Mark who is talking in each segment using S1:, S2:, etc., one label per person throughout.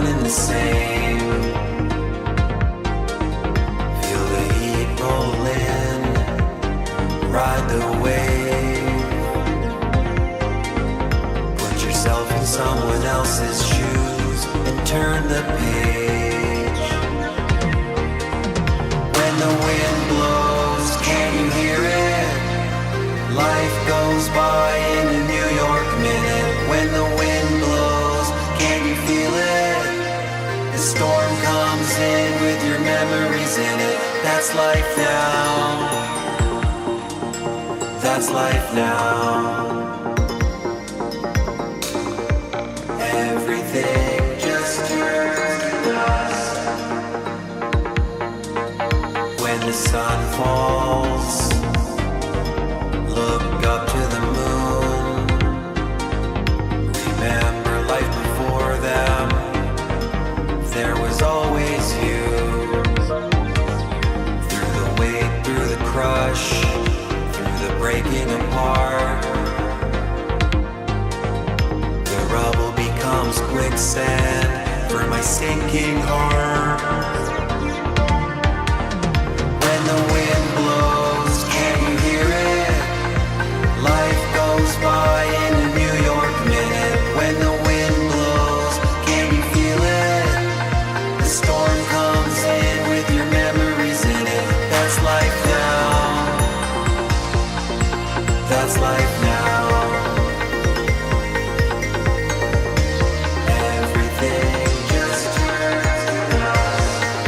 S1: one and the same. Feel the heat roll in, ride the wave. Put yourself in someone else's shoes and turn the page. When the wind blows, can you hear it? Life goes by in a New York minute. When the wind blows, can you feel it? The storm comes in with your memories in it. That's life now. That's life now. Everything just turns to dust when the sun falls. Look up to the moon. Remember life before them. There was always you. Through the weight, through the crush, through the breaking apart. The rubble becomes quicksand for my sinking heart. When the wind blows, can you hear it? Life goes by in a New York minute. When the wind blows, can you feel it? The storm comes in with your memories in it. That's life now. That's life now. Everything just turns to dust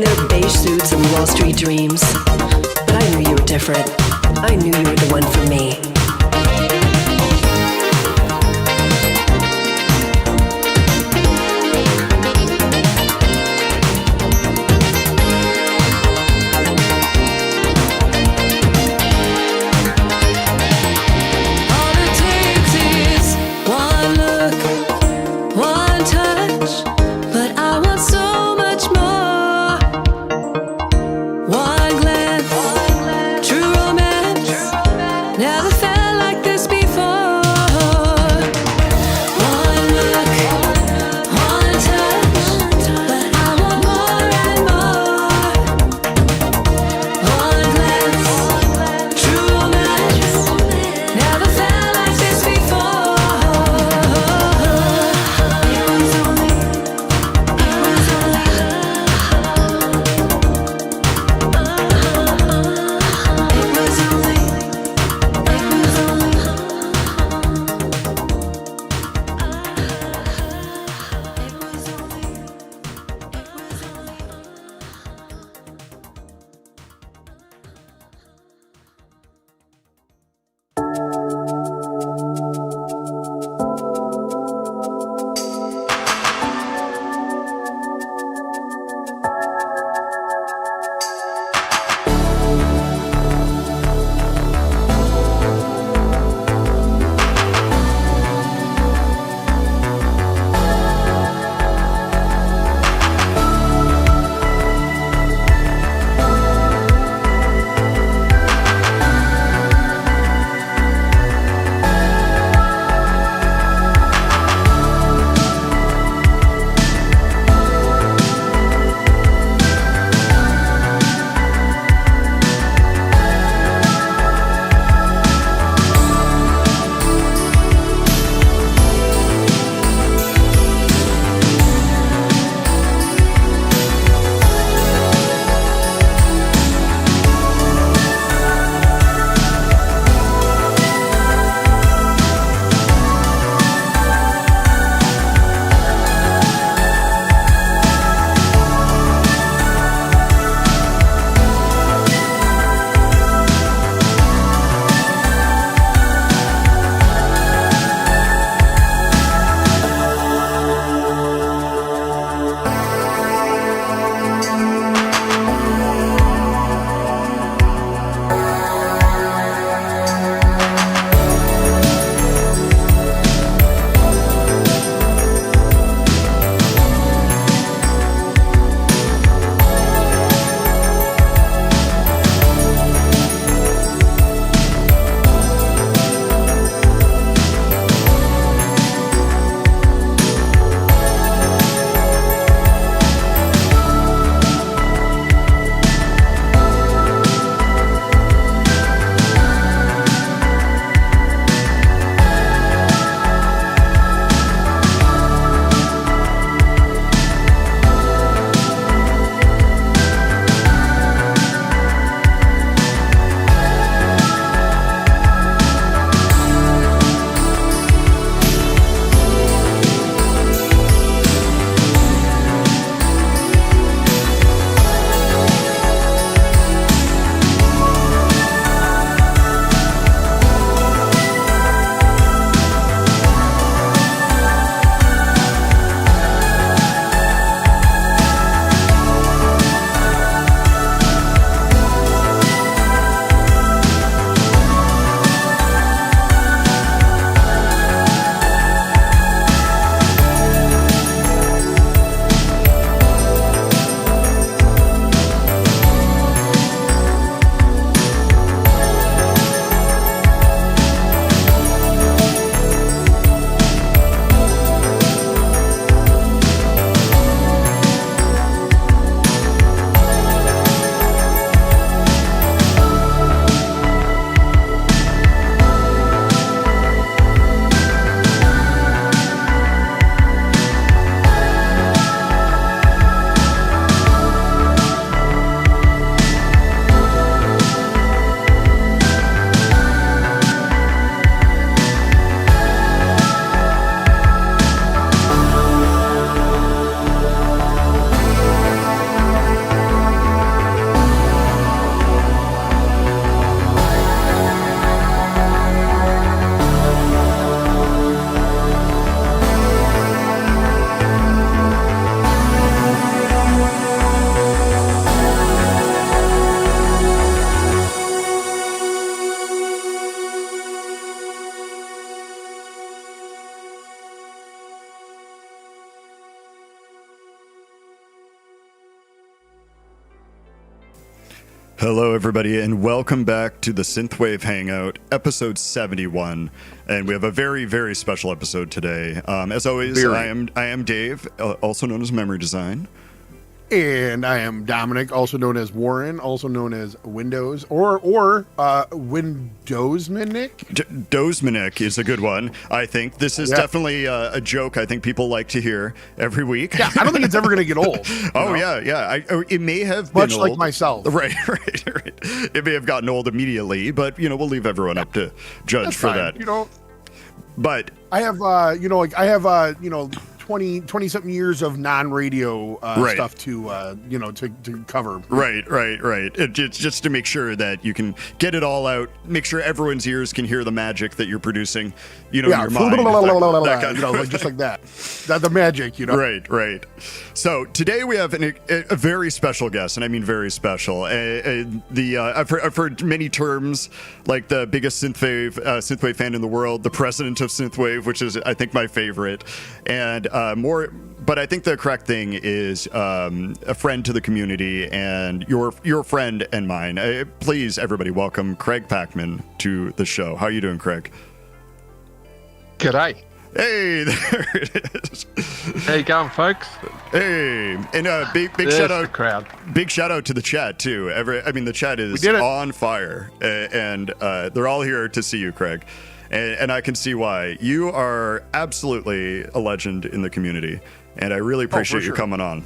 S2: in their beige suits and Wall Street dreams. But I knew you were different. I knew you were the one for me.
S3: Never Hello, everybody, and welcome back to the Synthwave Hangout, episode 71. And we have a very, very special episode today. As always, I am Dave, also known as Memory Design.
S4: And I am Dominic, also known as Woren, also known as Windows, or Windowsmanic.
S3: Dozmanic is a good one, I think. This is definitely a joke I think people like to hear every week.
S4: Yeah, I don't think it's ever going to get old.
S3: Oh, yeah. It may have
S4: Much
S3: been
S4: like
S3: old.
S4: myself.
S3: Right. It may have gotten old immediately, but, we'll leave everyone up to judge
S4: That's
S3: for
S4: fine.
S3: that. But
S4: I have, 20 something years of non-radio stuff to cover.
S3: Right. It's just to make sure that you can get it all out, make sure everyone's ears can hear the magic that you're producing, in your mind.
S4: Just like that. The magic,
S3: Right. So today we have a very special guest, and I mean very special. I've heard many terms like the biggest synthwave fan in the world, the president of synthwave, which is I think my favorite, and more. But I think the correct thing is a friend to the community and your friend and mine. Please, everybody, welcome Craig PACKMAN to the show. How are you doing, Craig?
S5: G'day.
S3: Hey, there it is.
S5: How you going, folks?
S3: Hey, and big
S5: There's
S3: shout
S5: the
S3: out,
S5: crowd.
S3: big shout out to the chat too. The chat is on fire, and they're all here to see you, Craig, and I can see why. You are absolutely a legend in the community, and I really appreciate you coming on.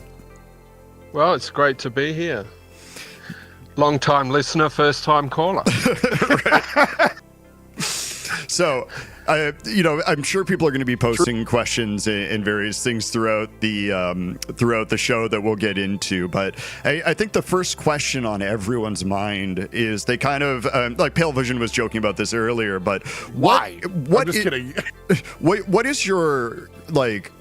S5: Well, it's great to be here. Long time listener, first time caller.
S3: So, I'm sure people are going to be posting questions and various things throughout the show that we'll get into. But I think the first question on everyone's mind is they kind of like Pale Vision was joking about this earlier. But
S4: why? I'm just kidding.
S3: What is your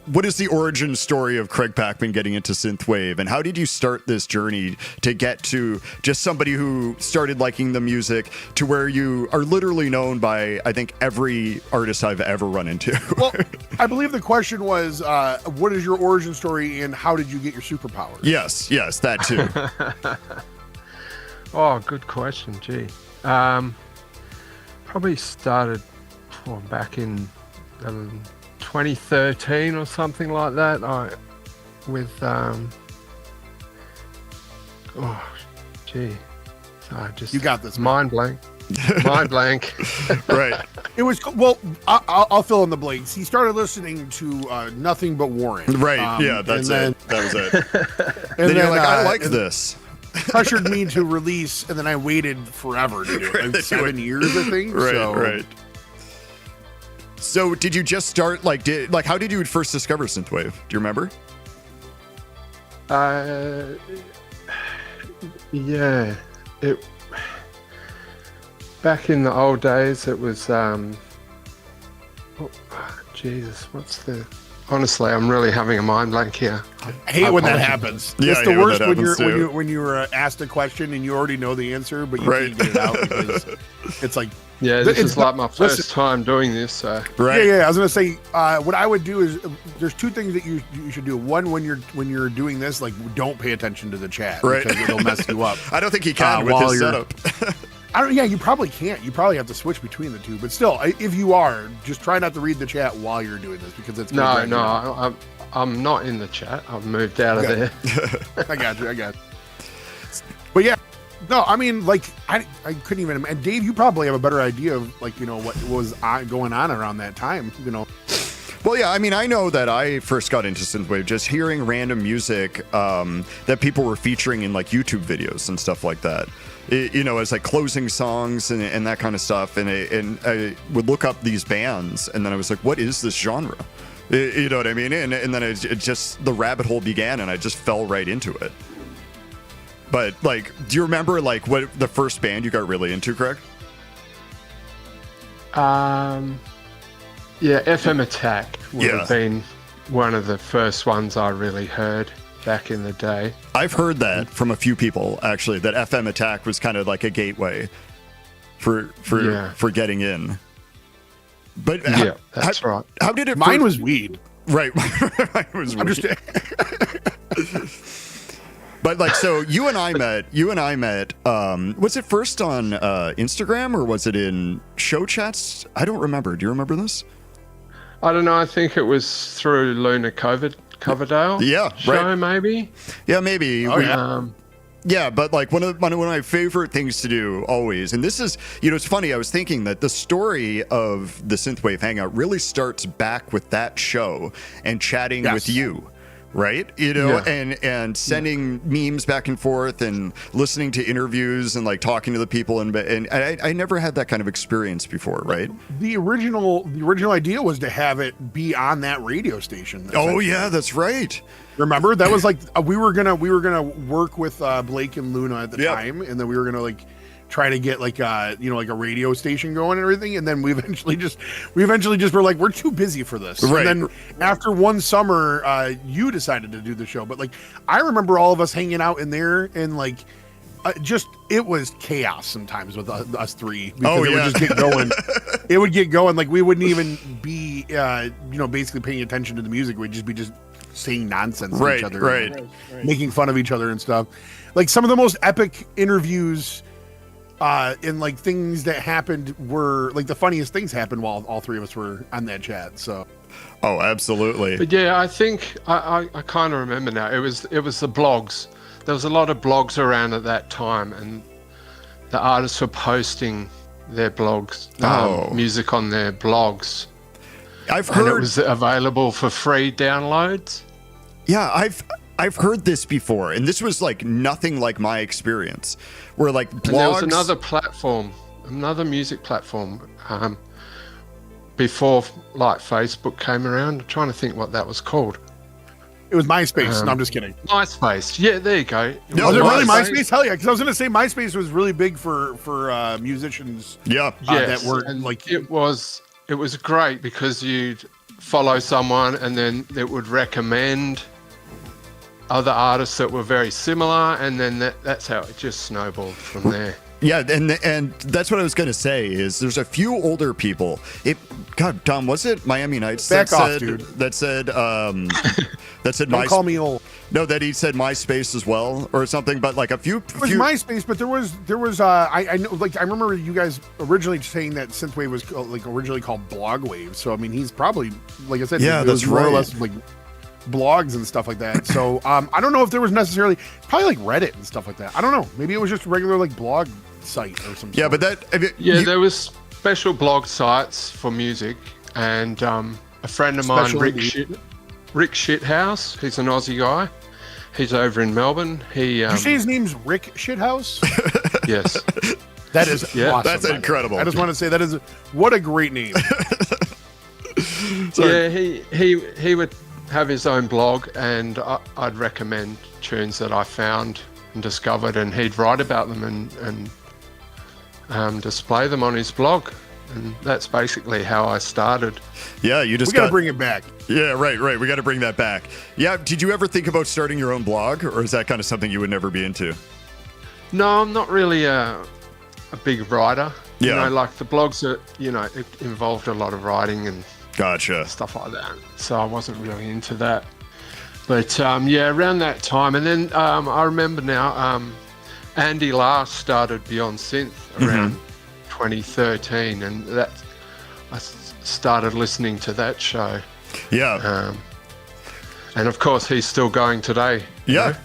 S3: what is the origin story of Craig PACKMAN getting into synthwave, and how did you start this journey to get to just somebody who started liking the music to where you are literally known by, I think, every artist I've ever run into?
S4: Well, I believe the question was, what is your origin story and how did you get your superpowers?
S3: Yes, that too.
S5: Oh, good question. Gee. Probably started back in 2013 or something like that.
S4: You got this, man.
S5: Mind blank.
S3: Right.
S4: It was, well, I'll fill in the blanks. He started listening to nothing but Woren.
S3: Right. That was it. And then you're like, I like this.
S4: Pressured me to release, and then I waited forever to do it. Like 7 years, I think.
S3: Right. So did you just start, how did you first discover synthwave? Do you remember?
S5: Yeah. Back in the old days, it was, honestly, I'm really having a mind blank here.
S4: I hate when that happens.
S3: Yeah,
S4: it's the worst
S3: when
S4: when you're asked a question and you already know the answer, but you can't get it out because it's like...
S5: Yeah, this is like my first time doing this. So.
S3: Right.
S4: Yeah. I was gonna say, what I would do is there's two things that you should do. One, when you're doing this, don't pay attention to the chat,
S3: right?
S4: Because it'll mess you up.
S3: I don't think he can with his setup.
S4: You probably can't. You probably have to switch between the two. But still, if you are, just try not to read the chat while you're doing this because it's
S5: I'm not in the chat. I've moved out of there.
S4: I got you. But yeah. No, I mean, I couldn't even. And Dave, you probably have a better idea of what was going on around that time.
S3: Well, yeah, I mean, I know that I first got into synthwave just hearing random music that people were featuring in YouTube videos and stuff like that. As closing songs and that kind of stuff. And I would look up these bands, and then I was like, what is this genre? You know what I mean? And then it just the rabbit hole began, and I just fell right into it. But do you remember what the first band you got really into, Craig?
S5: Yeah, FM Attack would have been one of the first ones I really heard back in the day.
S3: I've heard that from a few people actually, that FM Attack was kind of like a gateway for getting in. But
S5: yeah, that's right.
S3: How did it?
S4: Mine was weed.
S3: Right. Mine was weed. But like, so you and I met, was it first on Instagram or was it in show chats? I don't remember. Do you remember this?
S5: I don't know. I think it was through Luna Coverdale.
S3: Yeah,
S5: show
S3: right.
S5: Maybe.
S3: Yeah, maybe.
S4: Oh, yeah.
S3: Yeah, but like one of my favorite things to do always, and this is, it's funny, I was thinking that the story of the Synthwave Hangout really starts back with that show and chatting with you, right? And sending memes back and forth and listening to interviews and like talking to the people, and I never had that kind of experience before, right?
S4: The original idea was to have it be on that radio station.
S3: Oh yeah, that's right.
S4: Remember, that was like we were gonna work with Blake and Luna at the time, and then we were gonna like try to get like like a radio station going and everything, and then we eventually just were like, we're too busy for this.
S3: Right.
S4: And then after one summer, you decided to do the show, but like I remember all of us hanging out in there and like. It was chaos sometimes with us three. Because it would just get going. It would get going. Like we wouldn't even be, basically paying attention to the music. We'd just be saying nonsense to each other,
S3: right,
S4: making fun of each other and stuff. Like some of the most epic interviews, and like things that happened were like the funniest things happened while all three of us were on that chat. So.
S3: Oh, absolutely.
S5: But yeah, I think I kind of remember now. It was the blogs. There was a lot of blogs around at that time, and the artists were posting their blogs, music on their blogs.
S3: I've heard,
S5: and it was available for free downloads.
S3: Yeah, I've heard this before, and this was like nothing like my experience. Where like blogs. And
S5: there was another music platform, before like Facebook came around. I'm trying to think what that was called.
S4: It was MySpace. No, I'm just kidding.
S5: MySpace. Yeah, there you go.
S4: No, was it really MySpace? Hell yeah! Because I was going to say MySpace was really big for musicians.
S3: Yeah,
S4: that were like
S5: it was great because you'd follow someone and then it would recommend other artists that were very similar, and then that's how it just snowballed from there.
S3: Yeah, and that's what I was going to say is there's a few older people. God, Tom, was it Miami Nights that said
S4: Don't call me old.
S3: No, that he said MySpace as well or something, but like
S4: it was MySpace, but there was I know, like I remember you guys originally saying that Synthwave was like originally called Blogwave. So I mean, he's probably, like I said,
S3: that's
S4: more or less like blogs and stuff like that. So I don't know if there was necessarily probably like Reddit and stuff like that. I don't know. Maybe it was just a regular like blog site or something.
S3: Yeah, but
S5: there was special blog sites for music, and a friend of mine, Rick Shithouse, he's an Aussie guy. He's over in Melbourne.
S4: Did you say his name's Rick Shithouse?
S5: Yes.
S4: That is awesome.
S3: That's incredible.
S4: I just want to say what a great name.
S5: Yeah, he would have his own blog, and I'd recommend tunes that I found and discovered, and he'd write about them and display them on his blog. And that's basically how I started.
S3: Yeah, we
S4: got to bring it back.
S3: Yeah, right. We got to bring that back. Yeah, did you ever think about starting your own blog, or is that kind of something you would never be into?
S5: No, I'm not really a big writer.
S3: Yeah.
S5: Like the blogs are, it involved a lot of writing and stuff like that. So I wasn't really into that. But around that time, and then I remember now, Andy Last started Beyond Synth around 2013, and that I started listening to that show.
S3: Yeah.
S5: And of course, he's still going today.
S3: Yeah,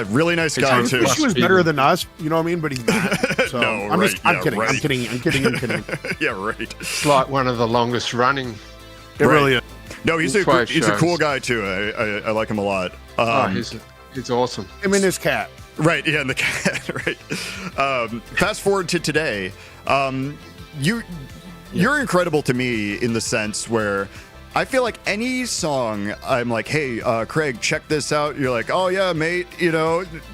S3: really nice guy too.
S4: He was better than us, you know what I mean? But he's not. So
S3: No,
S4: I'm
S3: right,
S4: kidding.
S3: right.
S4: I'm kidding.
S3: Yeah, right.
S5: It's like one of the longest running.
S4: It really is.
S3: No, he's a cool guy too. I like him a lot.
S5: He's awesome.
S4: Him and his cat.
S3: Right, yeah, and the cat, right. Fast forward to today. You're incredible to me in the sense where I feel like any song, I'm like, hey, Craig, check this out. You're like, oh yeah, mate,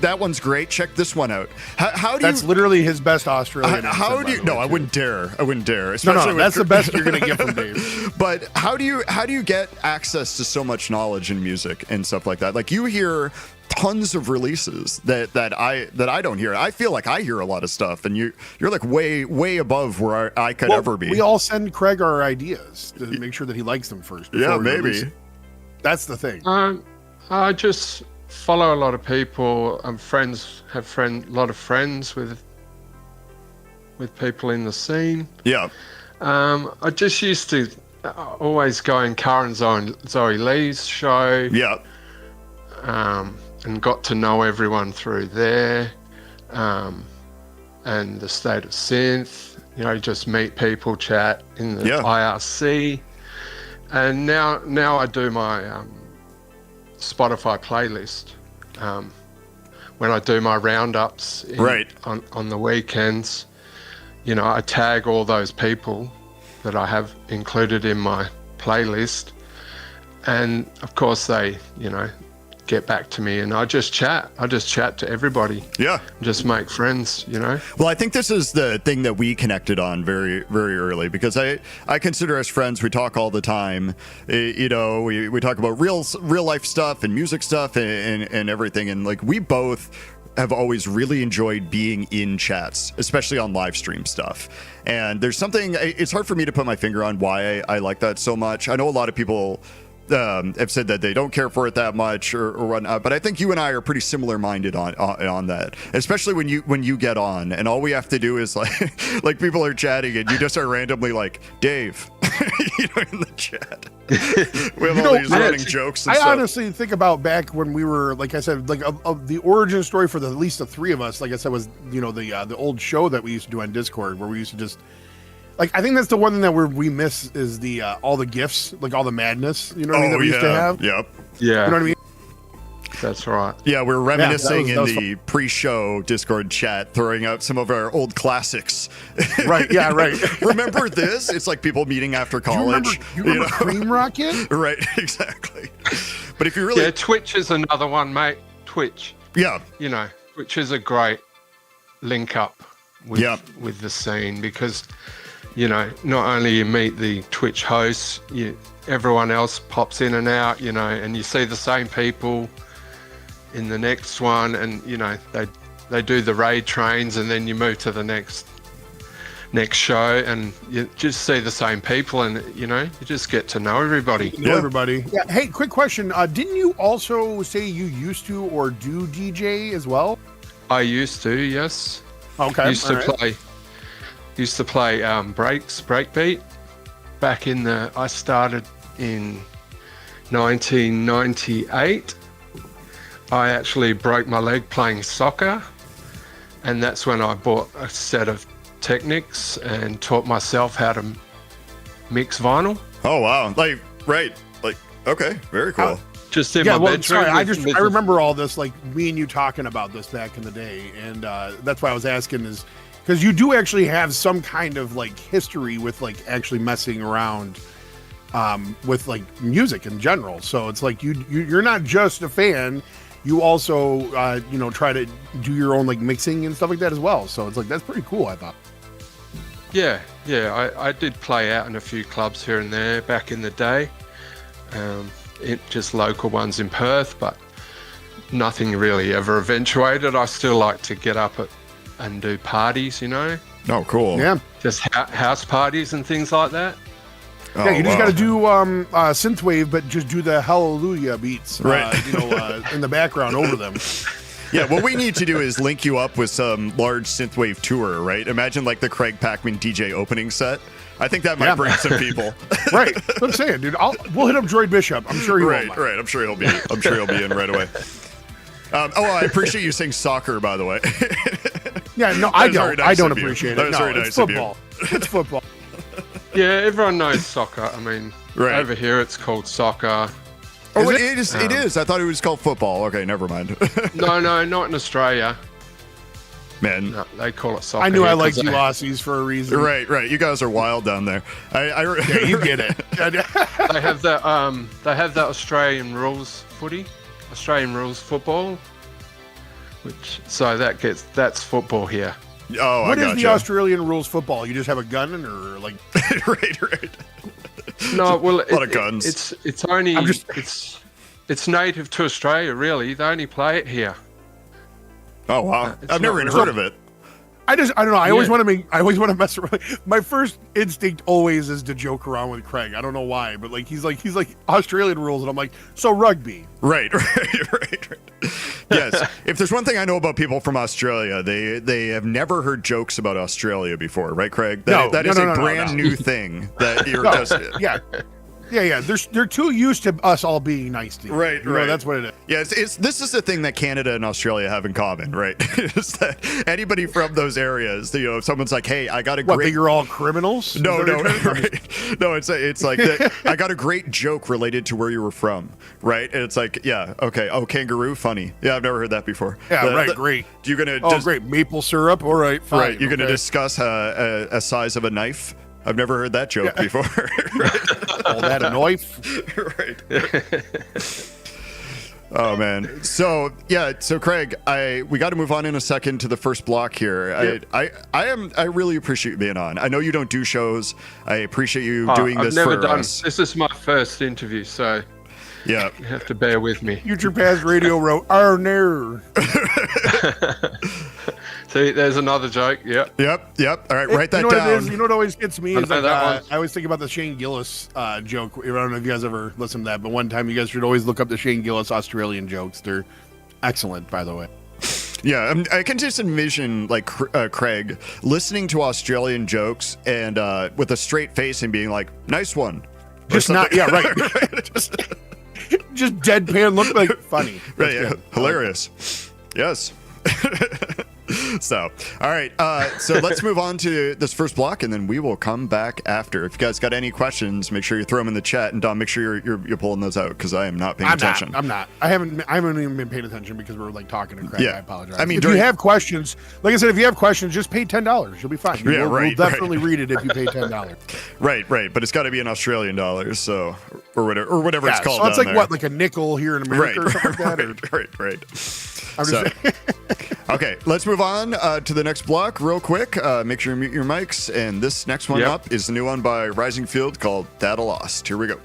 S3: that one's great. Check this one out. How do
S4: That's literally his best Australian accent.
S3: How do you? No, I wouldn't dare.
S4: No, that's the best you're gonna get from Dave.
S3: But how do you get access to so much knowledge in music and stuff like that? Like you hear tons of releases that I don't hear. I feel like I hear a lot of stuff, and you're like way above where I could ever be.
S4: We all send Craig our ideas to make sure that he likes them first.
S3: Yeah, maybe.
S4: That's the thing.
S5: I just follow a lot of people. I'm a lot of friends with people in the scene.
S3: Yeah.
S5: I just used to always go in Cara and Zoe Lee's show.
S3: Yeah.
S5: And got to know everyone through there. And the State of Synth, just meet people, chat in the IRC. And now I do my Spotify playlist. When I do my roundups on the weekends, I tag all those people that I have included in my playlist. And of course they, get back to me, and I just chat to everybody.
S3: Yeah.
S5: Just make friends,
S3: Well, I think this is the thing that we connected on very, very early, because I consider us friends. We talk all the time. We talk about real life stuff and music stuff and everything. And like, we both have always really enjoyed being in chats, especially on live stream stuff. And there's something, it's hard for me to put my finger on why I like that so much. I know a lot of people have said that they don't care for it that much or whatnot, but I think you and I are pretty similar minded on that, especially when you get on and all we have to do is like people are chatting and you just are randomly like, Dave, in the chat. We have all these running jokes and
S4: I
S3: stuff.
S4: honestly think about back when we were, like I said, like the origin story for at least the three of us, like I said, was the old show that we used to do on Discord, where we used to just, like, I think that's the one thing that we miss is the all the gifts, like all the madness, that we used to have.
S3: Yep.
S5: Yeah.
S4: You know what I mean?
S5: That's right.
S3: Yeah, we're reminiscing
S4: that was
S3: in the pre-show Discord chat, throwing out some of our old classics.
S4: Right, yeah, right.
S3: Remember this? It's like people meeting after college.
S4: You remember Cream Rocket?
S3: Right, exactly. But if you really...
S5: Yeah, Twitch is another one, mate. Twitch.
S3: Yeah.
S5: Twitch is a great link up with the scene, because... not only you meet the Twitch hosts, everyone else pops in and out, and you see the same people in the next one, and they do the raid trains, and then you move to the next show, and you just see the same people, and you just get to know everybody.
S4: Everybody. Yeah. Hey, quick question. Didn't you also say you used to or do DJ as well?
S5: I used to, yes.
S4: Okay.
S5: Used to play breakbeat back I started in 1998. I actually broke my leg playing soccer, and that's when I bought a set of Technics and taught myself how to mix vinyl.
S3: Oh, wow. Okay, very cool.
S5: Just in my bedroom.
S4: Sorry, I remember all this, like me and you talking about this back in the day, and that's why I was asking is, because you do actually have some kind of like history with like actually messing around with like music in general. So it's like you're not just a fan, you also try to do your own like mixing and stuff like that as well. So it's like, that's pretty cool, I thought.
S5: Yeah, I did play out in a few clubs here and there back in the day, just local ones in Perth, but nothing really ever eventuated. I still like to get up and do parties,
S3: Oh, cool.
S4: Yeah.
S5: Just house parties and things like that.
S4: Yeah, you just got to do synthwave, but just do the hallelujah beats,
S3: right?
S4: In the background over them.
S3: Yeah, what we need to do is link you up with some large synthwave tour, right? Imagine like the Craig PACKMAN DJ opening set. I think that might bring some people.
S4: Right. That's what I'm saying, dude. We'll hit up Droid Bishop. I'm sure he will.
S3: Right. I'm sure he'll be in right away. I appreciate you saying soccer, by the way.
S4: Yeah, no, I don't appreciate it. No,
S3: nice
S4: it's football. It's football.
S5: Yeah, everyone knows soccer. I mean, over here it's called soccer.
S3: Oh, it is. I thought it was called football. Okay, never mind.
S5: No, not in Australia.
S3: Man,
S5: no, they call it soccer.
S4: I knew I liked you Aussies for a reason.
S3: Right. You guys are wild down there.
S4: Yeah, you get it.
S5: They have that Australian rules footy, Australian rules football, that's football here.
S3: Oh,
S4: what is the Australian rules football? You just have a gun or like?
S3: Right.
S5: No, well,
S3: a lot of guns.
S5: It's only it's native to Australia, really. They only play it here.
S3: Oh wow, I've never even heard of it.
S4: I don't know. I always want to mess around. My first instinct always is to joke around with Craig. I don't know why, but like he's like Australian rules, and I'm like, so rugby.
S3: Right. Yes. If there's one thing I know about people from Australia, they have never heard jokes about Australia before, right, Craig? That is a brand new thing that you're just
S4: Yeah. They're too used to us all being nice to you.
S3: Right.
S4: That's what it is.
S3: Yeah, this is the thing that Canada and Australia have in common, right? Is that anybody from those areas, if someone's like, "Hey, I got a
S4: great," you're all criminals?
S3: No, right? No, it's like I got a great joke related to where you were from, right? And it's like, yeah, okay, kangaroo, funny. Yeah, I've never heard that before.
S4: Yeah, great.
S3: You're gonna
S4: great maple syrup. All right, fine.
S3: Right, you're gonna discuss a size of a knife. I've never heard that joke before.
S4: Call that a knife?
S3: Right. Oh man. So Craig, we got to move on in a second to the first block here. Yep. I really appreciate you being on. I know you don't do shows. I appreciate you doing this for us.
S5: This is my first interview, so
S3: yeah,
S5: you have to bear with me.
S4: Future Past Radio wrote, no.
S5: See, there's another joke. Yep.
S3: All right, write that down.
S4: What it is? You know what always gets me is I always think about the Shane Gillis joke. I don't know if you guys ever listened to that, but one time you guys should always look up the Shane Gillis Australian jokes. They're excellent, by the way.
S3: Yeah, I can just envision like Craig listening to Australian jokes and with a straight face and being like, "Nice one."
S4: Just not, yeah, right. Just deadpan, look like funny.
S3: Right, yeah. Hilarious. Yes. So, all right. So let's move on to this first block, and then we will come back after. If you guys got any questions, make sure you throw them in the chat, and Don, make sure you're pulling those out because I am not paying attention.
S4: I'm not. I haven't even been paying attention because we're like talking to Craig.
S3: Yeah.
S4: I apologize.
S3: I mean,
S4: if you have questions, like I said, if you have questions, just pay $10. You'll be fine. We'll definitely read it if you pay $10.
S3: Right. But it's got to be in Australian dollars, so or whatever it's called.
S4: So it's like
S3: there.
S4: what, like a nickel here in America or something like that?
S3: Right. Okay, let's move on to the next block real quick. Make sure you mute your mics. And this next one up is the new one by Rising Field called Data Lost. Here we go.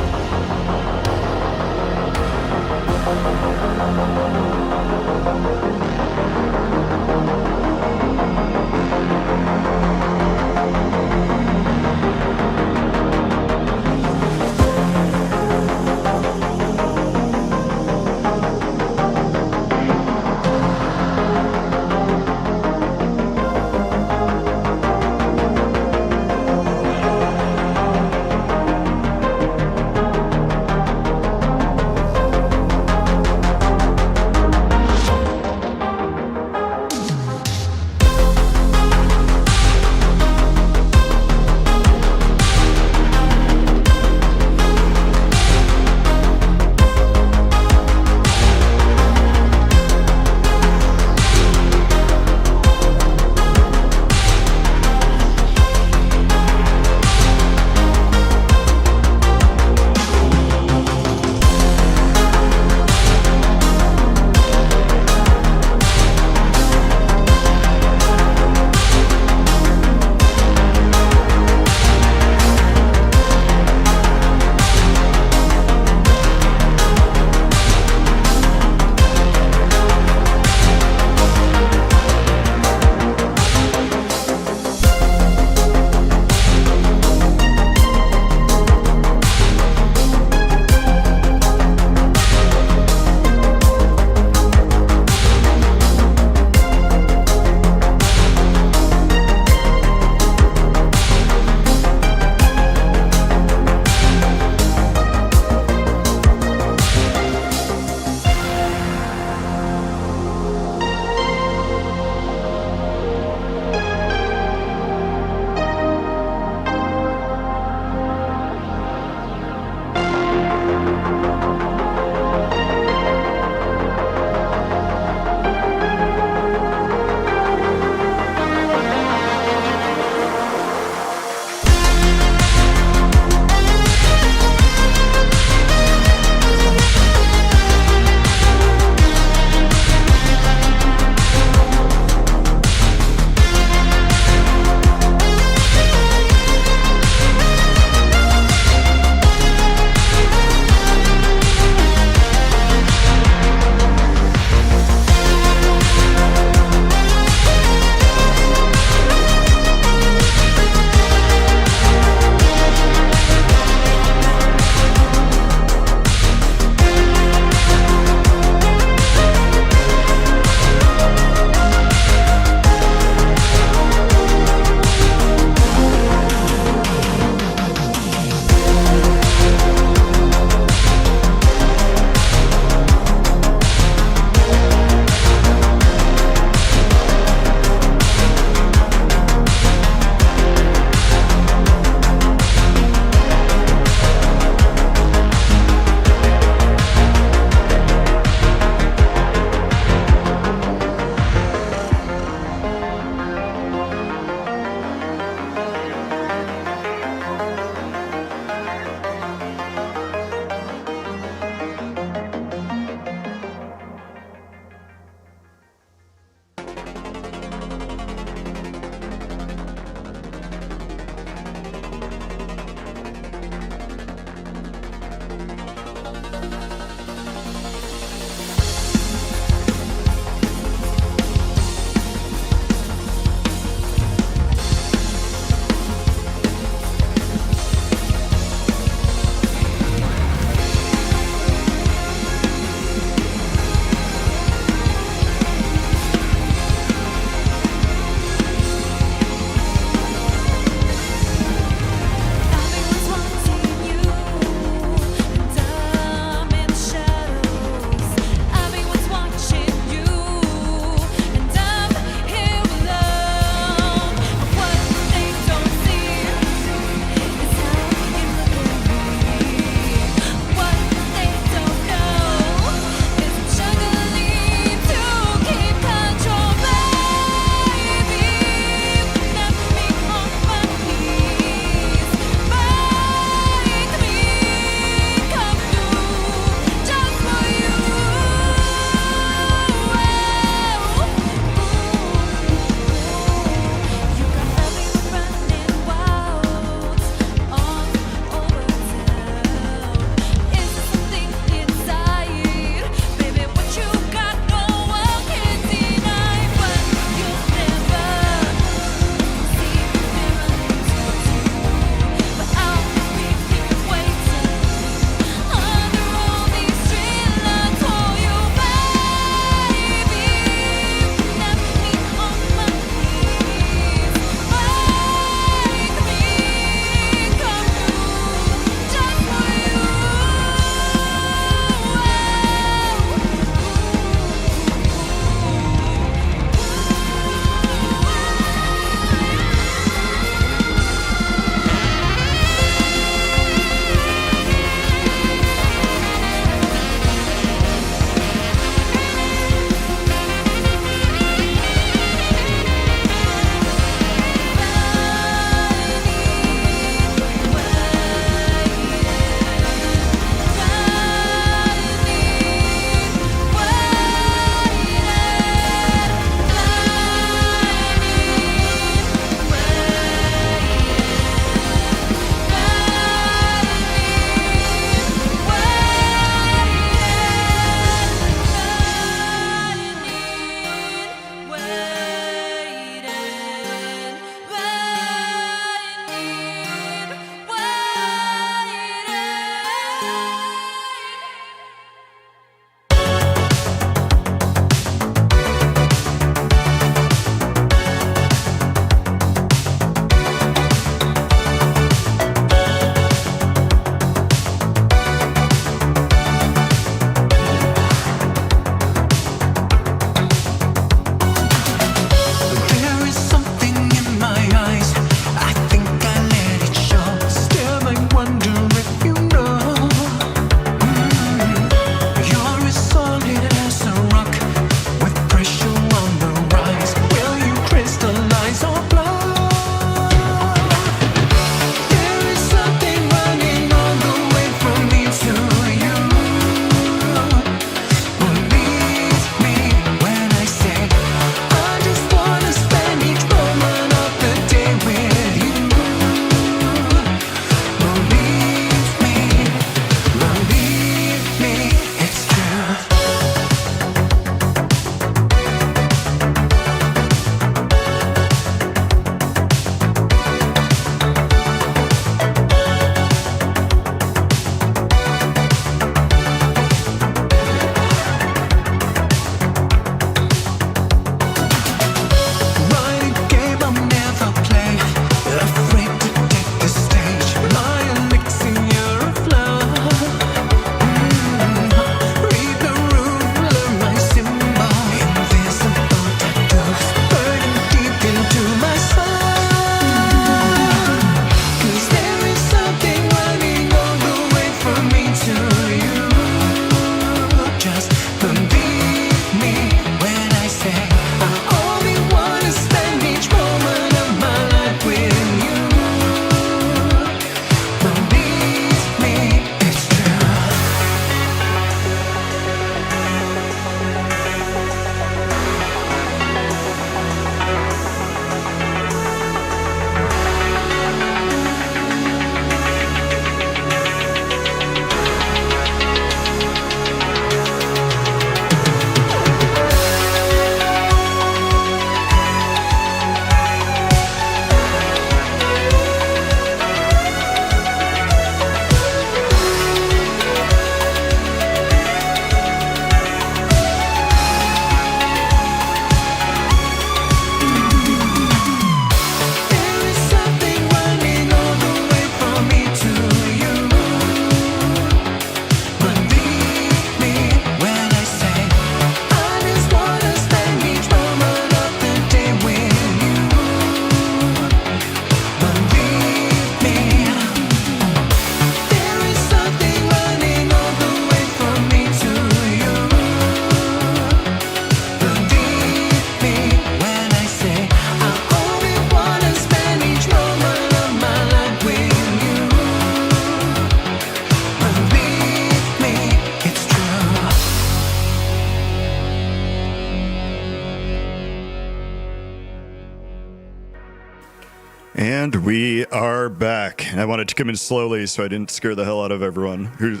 S3: And we are back. I wanted to come in slowly so I didn't scare the hell out of everyone who's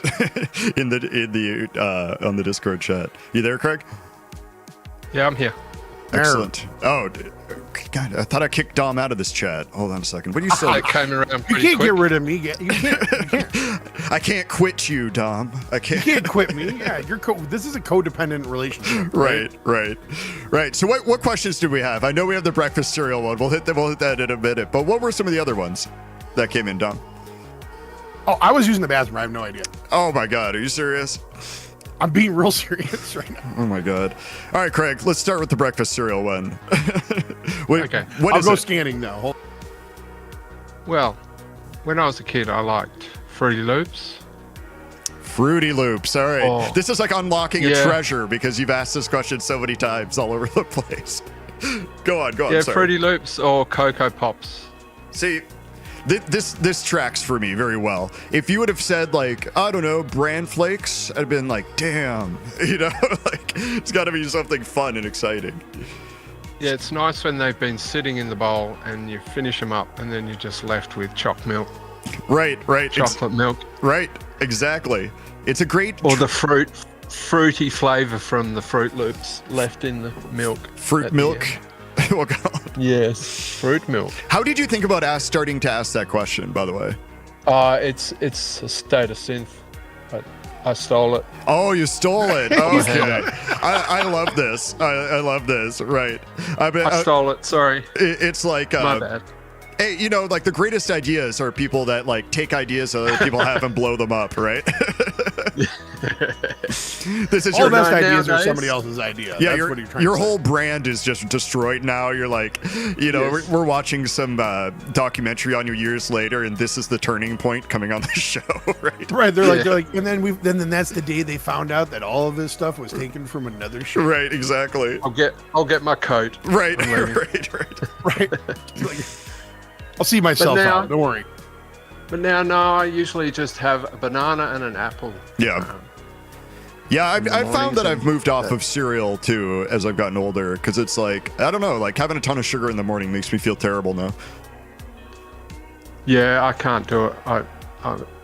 S3: in the on the Discord chat. You there, Craig?
S5: Yeah, I'm here.
S3: Excellent. Oh, God, I thought I kicked Dom out of this chat. Hold on a second. What do you say?
S5: I came around
S4: You
S5: pretty
S4: can't
S5: quick.
S4: get rid of me. You can't.
S3: I can't quit you, Dom. I can't.
S4: You can't quit me. Yeah, this is a codependent relationship.
S3: Right. So what questions do we have? I know we have the breakfast cereal one. We'll hit that in a minute. But what were some of the other ones that came in, Dom?
S4: Oh, I was using the bathroom. I have no idea.
S3: Oh my God, are you serious?
S4: I'm being real serious right now.
S3: Oh my God. All right, Craig, let's start with the breakfast cereal one.
S5: Okay.
S4: I'll go scanning now.
S5: Well, when I was a kid, I liked Fruity Loops.
S3: Fruity Loops. All right.
S5: Oh.
S3: This is like unlocking a treasure because you've asked this question so many times all over the place. Go on.
S5: Yeah,
S3: sorry.
S5: Fruity Loops or Cocoa Pops.
S3: See, this tracks for me very well. If you would have said, like, I don't know, bran flakes, I'd have been like, damn, like it's got to be something fun and exciting.
S5: Yeah, it's nice when they've been sitting in the bowl and you finish them up and then you're just left with choc milk.
S3: Right.
S5: Chocolate milk.
S3: Right, exactly. It's a great...
S5: Or the fruity flavor from the Fruit Loops left in the milk.
S3: Fruit milk? Oh, God.
S5: Yes, fruit milk.
S3: How did you think about starting to ask that question, by the way?
S5: It's a state of synth. I stole it.
S3: Oh, you stole it. Okay. I love this. I love this. Right.
S5: I stole it. Sorry.
S3: It's like...
S5: My bad.
S3: Hey, like the greatest ideas are people that like take ideas that other people have and blow them up, right? This is
S4: All
S3: your
S4: best ideas
S5: nowadays.
S4: are somebody else's idea.
S3: Yeah,
S4: That's what you're trying
S3: your
S4: to say.
S3: whole brand is just destroyed now. You're like,
S5: Yes.
S3: we're watching some documentary on you years later, and this is the turning point coming on the show, right?
S4: Right, they're like, and then that's the day they found out that all of this stuff was taken from another show.
S3: Right, exactly.
S5: I'll get my coat.
S3: Right,
S5: I'm leaving.
S4: Right. Like, I'll see myself
S5: now-
S4: out. Don't worry.
S5: But now, no, I usually just have a banana and an apple.
S3: Yeah. Yeah, I've found
S5: mornings
S3: that I've
S5: and-
S3: moved off of cereal too as I've gotten older because it's like, I don't know, like having a ton of sugar in the morning makes me feel terrible now.
S5: Yeah, I can't do it. I'm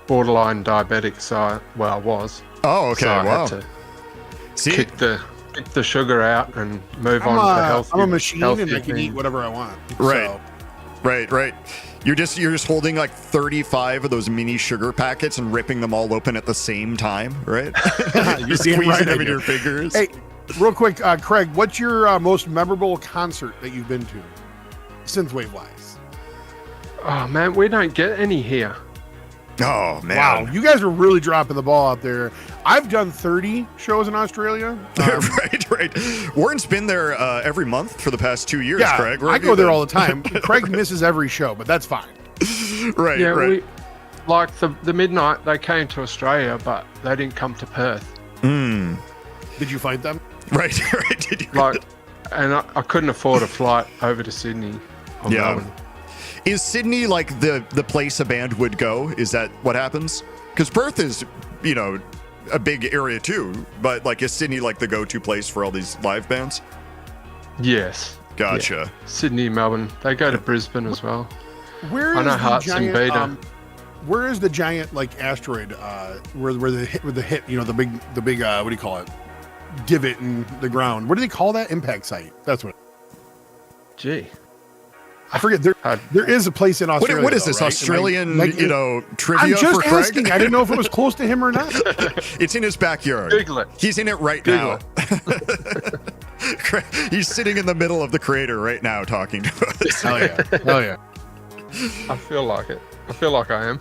S5: borderline diabetic, so I was.
S3: Oh, okay,
S5: So I
S3: wow.
S5: had to
S3: See,
S5: kick the sugar out and move
S4: I'm
S5: on to healthy.
S4: a machine and I
S5: healthier
S4: can eat
S5: things.
S4: whatever I want.
S3: Right.
S4: So,
S3: Right. You're just holding like 35 of those mini sugar packets and ripping them all open at the same time, right? You're
S4: damn
S3: squeezing
S4: right I
S3: them in
S4: do.
S3: your fingers.
S4: hey, real quick, Craig, what's your most memorable concert that you've been to, synthwave wise?
S5: Oh man, we don't get any here.
S3: Oh man!
S4: Wow, you guys are really dropping the ball out there. I've done 30 shows in Australia.
S3: Right. Warren's been there every month for the past 2 years,
S4: Yeah,
S3: Craig. Where
S4: I
S3: have
S4: go
S3: you
S4: there
S3: been?
S4: all the time. Craig misses every show, but that's fine.
S3: Right.
S5: Yeah,
S3: right.
S5: we like the midnight. They came to Australia, but they didn't come to Perth.
S4: Did you fight them?
S3: Right. Did you?
S5: Like, and I couldn't afford a flight over to Sydney. Or
S3: Yeah.
S5: Melbourne.
S3: Is Sydney like the place a band would go? Is that what happens? Because Perth is, a big area too. But like, is Sydney like the go-to place for all these live bands?
S5: Yes.
S3: Gotcha.
S5: Yeah. Sydney, Melbourne. They go to Brisbane as well.
S4: Where
S5: I
S4: is
S5: know
S4: the
S5: Hearts and
S4: giant?
S5: Beta.
S4: Where is the giant like asteroid? Where the hit the big what do you call it? Divot in the ground. What do they call that? Impact site. That's what.
S5: Gee.
S4: I forget. There is a place in Australia.
S3: What is
S4: though,
S3: this
S4: right?
S3: Australian,
S4: I'm
S3: trivia
S4: just
S3: for Craig?
S4: asking. I didn't know if it was close to him or not.
S3: It's in his backyard.
S5: Google it.
S3: He's in it right
S5: Google
S3: now. He's sitting in the middle of the crater right now talking to us.
S4: Hell yeah.
S5: I feel like it. I feel like I am.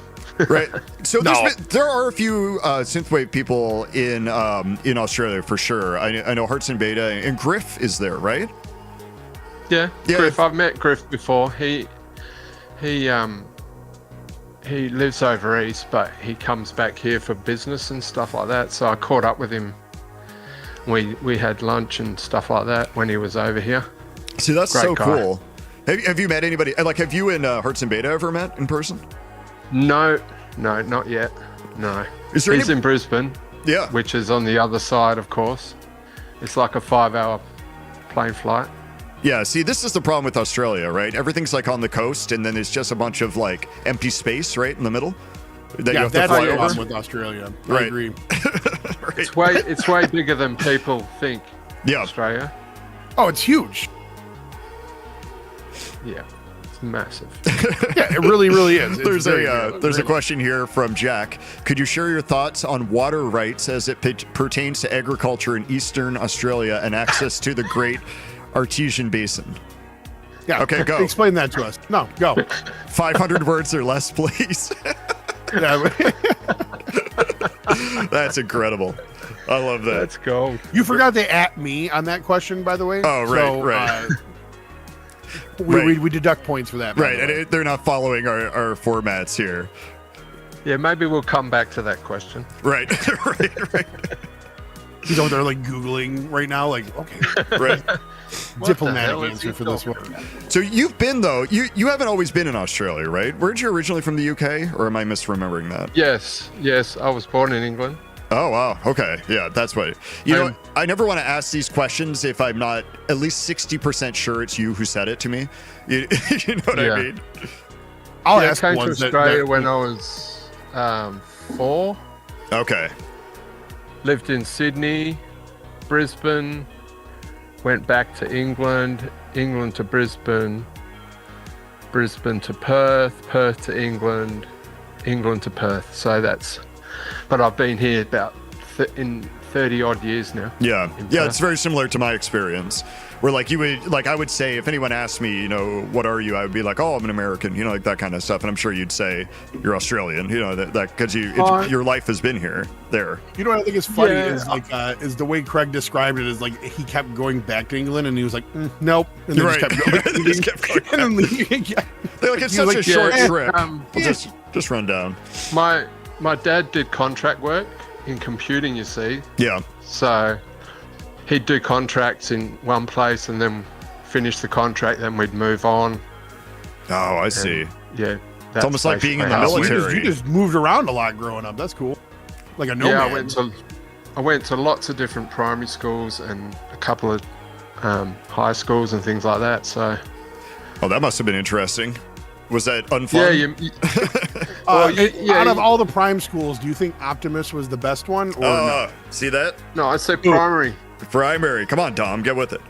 S3: Right. So
S4: No.
S3: there are a few synthwave people in Australia for sure. I know Hearts and Beta and Griff is there, right?
S5: Yeah.
S3: Yeah,
S5: Griff. I've met Griff before. He lives over east, but he comes back here for business and stuff like that. So I caught up with him. We had lunch and stuff like that when he was over here.
S3: See, that's
S5: Great
S3: so
S5: guy.
S3: cool. Have you met anybody? Like, have you and Hearts and Beta ever met in person?
S5: No, not yet. No.
S3: Is there
S5: He's
S3: any-
S5: in Brisbane,
S3: Yeah.
S5: which is on the other side, of course. It's like a 5-hour plane flight.
S3: Yeah, see, this is the problem with Australia, right? Everything's like on the coast, and then it's just a bunch of like empty space right in the middle that you have to
S4: that's
S3: fly
S4: the
S3: over.
S4: problem with Australia. I
S3: Right.
S4: agree.
S3: Right.
S5: It's way bigger than people think.
S3: Yeah.
S5: Australia.
S4: Oh, it's huge.
S5: Yeah, it's massive.
S4: Yeah, it really, really is. It's
S3: There's
S4: very
S3: a
S4: good.
S3: there's a question here from Jack. Could you share your thoughts on water rights as it pertains to agriculture in Eastern Australia and access to the Great Artesian Basin?
S4: Yeah.
S3: Okay, go.
S4: Explain that to us. No, go.
S3: 500 words or less, please.
S4: Yeah.
S3: That's incredible. I love that.
S5: Let's go.
S4: You forgot to at me on that question, by the way.
S3: Oh, right,
S4: So,
S3: right.
S4: We deduct points for that. by
S3: Right,
S4: the
S3: and
S4: way.
S3: they're not following our formats here.
S5: Yeah, maybe we'll come back to that question.
S3: Right, right.
S4: He's over there like Googling right now, like, okay,
S3: Right.
S4: diplomatic
S5: hell is
S4: answer
S5: he
S4: for this
S5: talking
S4: one.
S3: So you've been though. You haven't always been in Australia, right? Weren't you originally from the UK, or am I misremembering that?
S5: Yes, I was born in England.
S3: Oh wow. Okay. Yeah, that's what. You know, I never want to ask these questions if I'm not at least 60% sure it's you who said it to me. You know what I
S5: Yeah.
S3: mean?
S4: I'll
S5: I
S4: ask
S5: came to
S4: ones that-
S5: Australia
S4: that-
S5: when I was 4.
S3: Okay.
S5: Lived in Sydney, Brisbane, went back to England, England to Brisbane, Brisbane to Perth, Perth to England, England to Perth. So that's, but I've been here about in 30 odd years now.
S3: Yeah.
S5: In
S3: Yeah,
S5: Perth.
S3: it's very similar to my experience. Where like you would like I would say if anyone asked me, you know, what are you? I would be like, oh, I'm an American, you know, like that kind of stuff. And I'm sure you'd say you're Australian, you know, that because your life has been here, there.
S4: You know what I think is funny
S5: Yeah.
S4: is like is the way Craig described it is like he kept going back to England and he was like nope, and then
S3: Right.
S4: just kept going,
S3: Just kept going
S4: and then leaving. Yeah.
S3: They're like it's
S4: He
S3: such
S4: was
S3: a
S4: like,
S3: short
S5: yeah,
S3: trip. We'll
S4: yeah.
S3: just run down.
S5: My dad did contract work in computing, you see.
S3: Yeah.
S5: So he'd do contracts in one place and then finish the contract, then we'd move on.
S3: Oh, I see.
S5: Yeah.
S3: It's almost like being in the
S5: basically how it
S3: military.
S5: went.
S4: You just moved around a lot growing up. That's cool. Like a nomad.
S5: Yeah, I went to lots of different primary schools and a couple of high schools and things like that. So
S3: Oh, that must have been interesting. Was that unfun?
S5: yeah,
S4: Out of all the prime schools, do you think Optimus was the best one? Or no?
S3: See that?
S5: no, I'd say primary.
S3: Primary. Come on, Dom, get with it.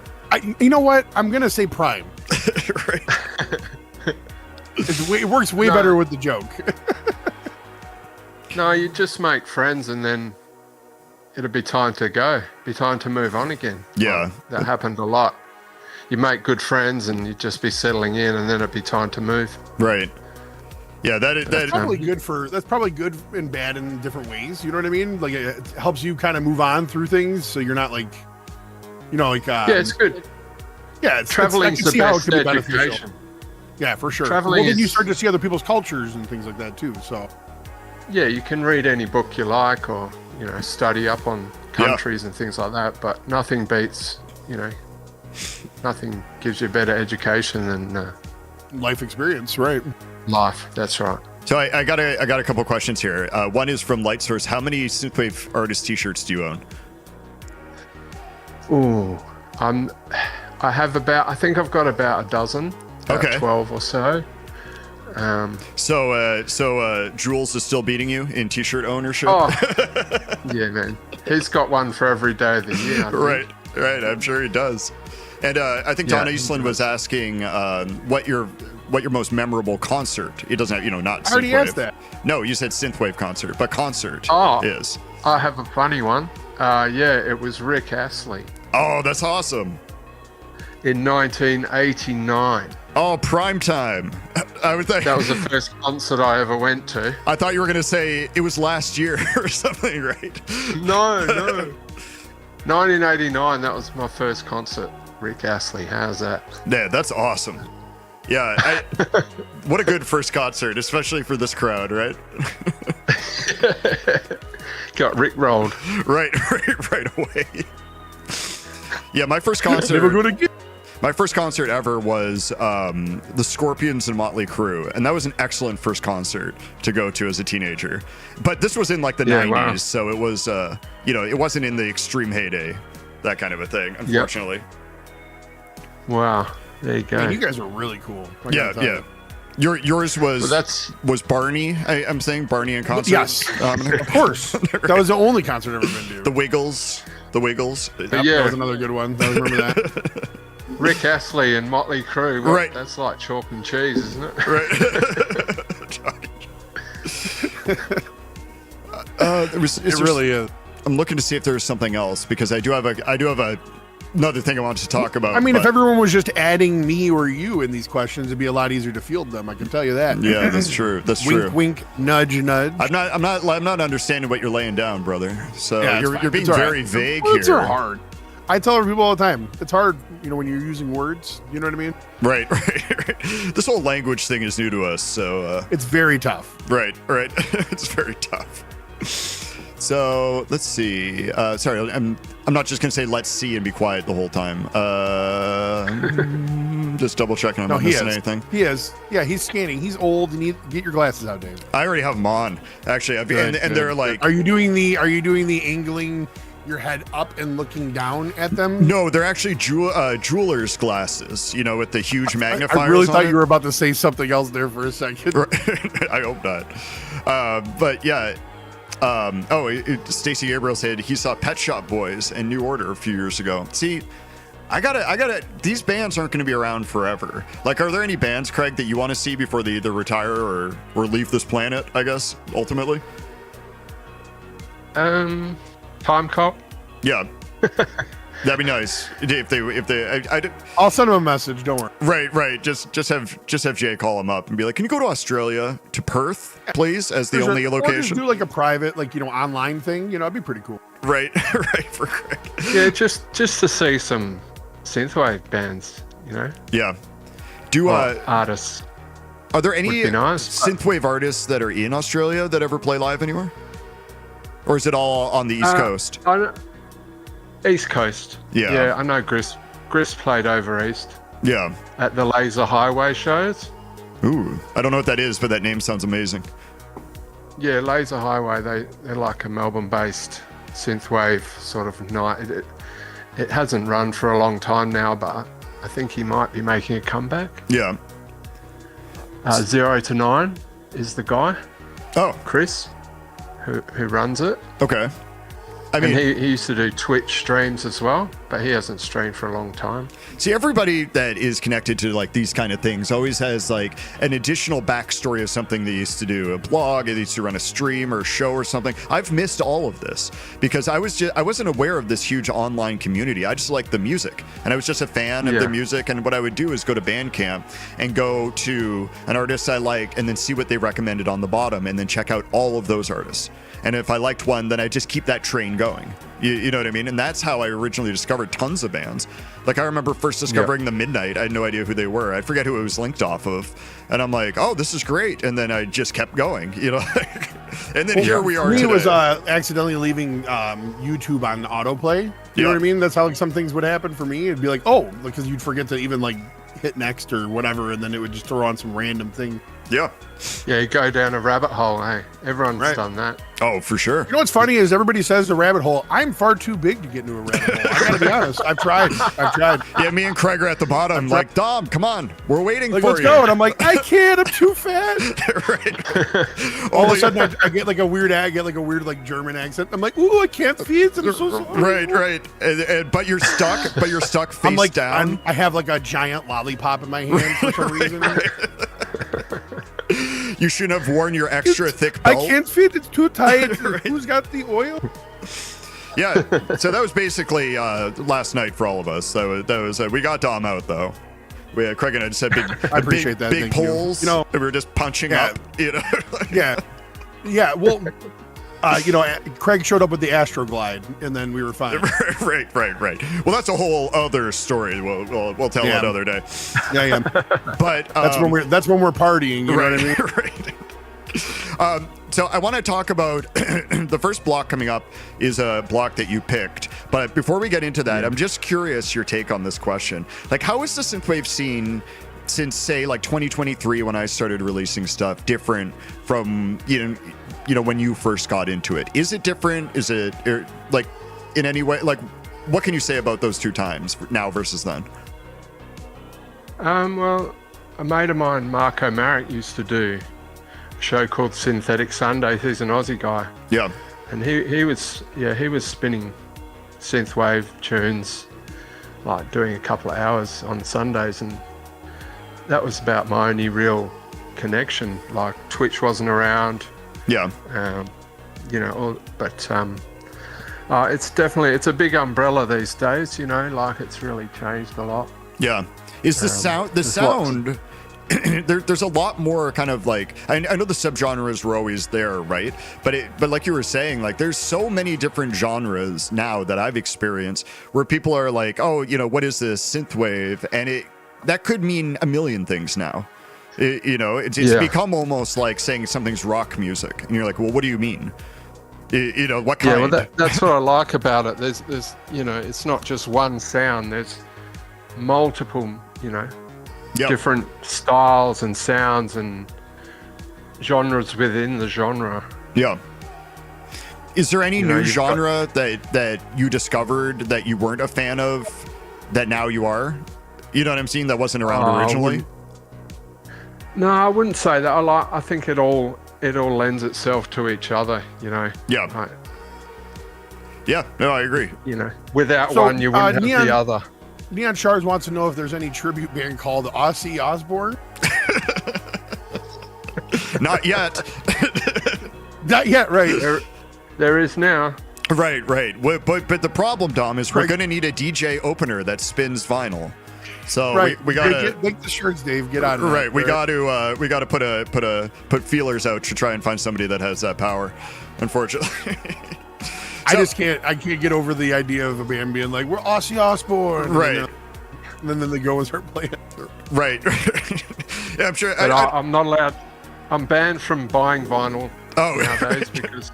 S4: You know what? I'm gonna say prime.
S3: Right.
S4: It works way better with the joke.
S5: No, you just make friends and then it'll be time to go. Be time to move on again.
S3: Yeah.
S5: That happened a lot. You make good friends and you'd just be settling in and then it'd be time to move.
S3: Right. Yeah,
S4: That's probably good and bad in different ways. You know what I mean? Like it helps you kind of move on through things, so you're not like, you know, like
S5: Yeah, it's good.
S4: yeah,
S5: Traveling's the best education.
S4: Yeah, for sure.
S5: Traveling
S4: well, then you
S5: is-
S4: start to see other people's cultures and things like that too. So
S5: Yeah, you can read any book you like or, you know, study up on countries and things like that, but nothing beats, you know, nothing gives you a better education than
S4: life experience, right?
S5: life. That's right.
S3: So I got a couple questions here. One is from Light Source. How many Synthwave artist T-shirts do you own?
S5: Ooh, I think I've got about a dozen, about
S3: Okay.
S5: 12 or so.
S3: So Jules is still beating you in T-shirt ownership.
S5: Oh, yeah, man. He's got one for every day of the year. I think.
S3: Right. I'm sure he does. And I think
S5: Yeah.
S3: Don Eastland was asking what your most memorable concert. It doesn't have, not
S4: I already
S3: Synthwave.
S4: asked that.
S3: No, you said Synthwave concert, but concert
S5: Oh.
S3: is.
S5: I have a funny one. Yeah, it was Rick Astley
S3: Oh, that's awesome.
S5: in 1989.
S3: Oh, prime time. I would think
S5: That was the first concert I ever went to.
S3: I thought you were gonna say it was last year or something, right?
S5: No. 1989, that was my first concert. Rick Astley, how's that?
S3: Yeah, that's awesome. Yeah, what a good first concert, especially for this crowd, right?
S5: Got Rick rolled.
S3: right away. Yeah, my first concert.
S4: Never gonna get.
S3: My first concert ever was the Scorpions and Motley Crue, and that was an excellent first concert to go to as a teenager. But this was in like the 90s,
S5: wow.
S3: so it was, it wasn't in the extreme heyday, that kind of a thing, unfortunately.
S5: Wow. There you go.
S4: Man, you guys are really cool.
S3: Yeah. Yours was Barney. I'm saying Barney in concert.
S4: Yes, of course. That was the only concert I've ever been to.
S3: The Wiggles.
S4: Yep, that was another good one. I remember that.
S5: Rick Astley and Motley Crue. Well,
S3: right.
S5: That's like chalk and cheese, isn't it?
S3: Right.
S4: It really is.
S3: I'm looking to see if there's something else because I do have another thing I wanted to talk about.
S4: I mean, if everyone was just adding me or you in these questions, it'd be a lot easier to field them. I can tell you that.
S3: Yeah, that's true. That's true.
S4: Wink, nudge, nudge.
S3: I'm not understanding what you're laying down, brother. So
S4: Yeah,
S3: you're being very vague here.
S4: Words are hard. I tell people all the time, it's hard, when you're using words. You know what I mean?
S3: Right. This whole language thing is new to us, so
S4: it's very tough.
S3: Right. It's very tough. So let's see. Sorry, I'm not just gonna say let's see and be quiet the whole time. Just double checking I'm not missing anything.
S4: He is. Yeah, he's scanning. He's old. You need get your glasses out, Dave.
S3: I already have them on. Actually, and they're like.
S4: Are you doing the angling your head up and looking down at them?
S3: No, they're actually jeweler's glasses. With the huge magnifiers.
S4: I really thought you were about to say something else there for a second.
S3: I hope not. But yeah. Stacey Gabriel said he saw Pet Shop Boys and New Order a few years ago. See, I gotta. These bands aren't going to be around forever. Like, are there any bands, Craig, that you want to see before they either retire or leave this planet? I guess ultimately.
S5: Time Cop.
S3: Yeah. That'd be nice if they.
S4: I'll send him a message. Don't worry.
S3: Right. Just have Jay call him up and be like, "Can you go to Australia, to Perth, please, as the only location?" Or
S4: just do like a private, online thing. It'd be pretty cool.
S3: Right. For Craig.
S5: Yeah, just to see some synthwave bands.
S3: Yeah. Do
S5: artists?
S3: Are there any
S5: nice.
S3: synthwave artists that are in Australia that ever play live anywhere, or is it all on the East Coast?
S5: East Coast. Yeah, I know Gris played over east.
S3: Yeah.
S5: At the Laser Highway shows.
S3: Ooh, I don't know what that is, but that name sounds amazing.
S5: Yeah, Laser Highway, they're like a Melbourne-based synthwave sort of night. It hasn't run for a long time now, but I think he might be making a comeback.
S3: Yeah.
S5: 0 to 9 is the guy.
S3: Oh.
S5: Chris, who runs it.
S3: Okay. I mean,
S5: and he used to do Twitch streams as well, but he hasn't streamed for a long time.
S3: See, everybody that is connected to these kind of things always has an additional backstory of something they used to do, a blog, they used to run a stream or a show or something. I've missed all of this because I wasn't aware of this huge online community. I just liked the music, and I was just a fan of the music. And what I would do is go to Bandcamp and go to an artist I like, and then see what they recommended on the bottom, and then check out all of those artists. And if I liked one, then I just keep that train going. You know what I mean? And that's how I originally discovered tons of bands. Like, I remember first discovering The Midnight. I had no idea who they were. I forget who it was linked off of. And I'm like, oh, this is great. And then I just kept going, And then here we are today.
S4: Me was accidentally leaving YouTube on autoplay. You know what I mean? That's how some things would happen for me. It'd be like, because you'd forget to even hit next or whatever, and then it would just throw on some random thing.
S3: Yeah.
S5: Yeah, you go down a rabbit hole, eh? Everyone's done that.
S3: Oh, for sure.
S4: You know what's funny is everybody says the rabbit hole. I'm far too big to get into a rabbit hole. I gotta be honest. I've tried.
S3: Yeah, me and Craig are at the bottom. Like, Dom, come on. We're waiting for you.
S4: Let's go. And I'm like, I can't. I'm too fat.
S3: Right.
S4: All of a sudden, I get a weird German accent. I'm like, ooh, I can't feed. I'm so sorry.
S3: Right. But you're stuck. Face down.
S4: I have a giant lollipop in my hand for some reason.
S3: You shouldn't have worn your extra thick belt.
S4: I can't fit. It's too tight. Who's got the oil?
S3: Yeah. So that was basically last night for all of us. That was we got Dom out though. Craig and I just had
S4: I appreciate that.
S3: Big pulls. We were just punching up.
S4: Yeah. Well. Craig showed up with the Astroglide, and then we were fine.
S3: Right. Well, that's a whole other story. We'll tell another day.
S4: Yeah.
S3: But
S4: that's when we're partying. You know what I mean?
S3: Right. So I want to talk about the first block coming up is a block that you picked. But before we get into that, I'm just curious your take on this question. How is the synthwave scene since, say, 2023 when I started releasing stuff different from when you first got into it? Is it different? Is it in any way? What can you say about those two times, now versus then?
S5: Well, a mate of mine, Marco Marek, used to do a show called Synthetic Sundays. He's an Aussie guy.
S3: Yeah.
S5: And he was spinning synthwave tunes, like doing a couple of hours on Sundays, and that was about my only real connection. Like Twitch wasn't around.
S3: Yeah.
S5: It's a big umbrella these days, like it's really changed a lot.
S3: Yeah. Is the sound there's a lot more kind of like, I know the subgenres were always there, right? But like you were saying, like there's so many different genres now that I've experienced where people are like, oh, what is this synthwave? And that could mean a million things now. It's become almost like saying something's rock music, and you're like, well, what do you mean? What kind?
S5: Yeah, well, that's what I like about it. There's it's not just one sound. There's multiple, different styles and sounds and genres within the genre.
S3: Yeah. Is there any new genre that you discovered that you weren't a fan of that now you are? You know what I'm saying? That wasn't around originally.
S5: No, I wouldn't say that. I think it all lends itself to each other.
S3: Yeah.
S5: Like,
S3: yeah. No, I agree.
S5: Without one, you wouldn't have the other.
S4: Neon Shards wants to know if there's any tribute band called Ozzy Osbourne.
S3: Not yet.
S4: Not yet, right?
S5: There is now.
S3: Right. But the problem, Dom, is we're going to need a DJ opener that spins vinyl. So we got to
S4: make the shirts, Dave. Get out of
S3: right. We got to put feelers out to try and find somebody that has that power. Unfortunately.
S4: I can't get over the idea of a band being like, we're Ozzy Osbourne.
S3: Right.
S4: And then they go and start playing.
S3: Right. Yeah, I'm sure.
S5: But I'm not allowed. I'm banned from buying vinyl nowadays
S3: okay.
S5: Because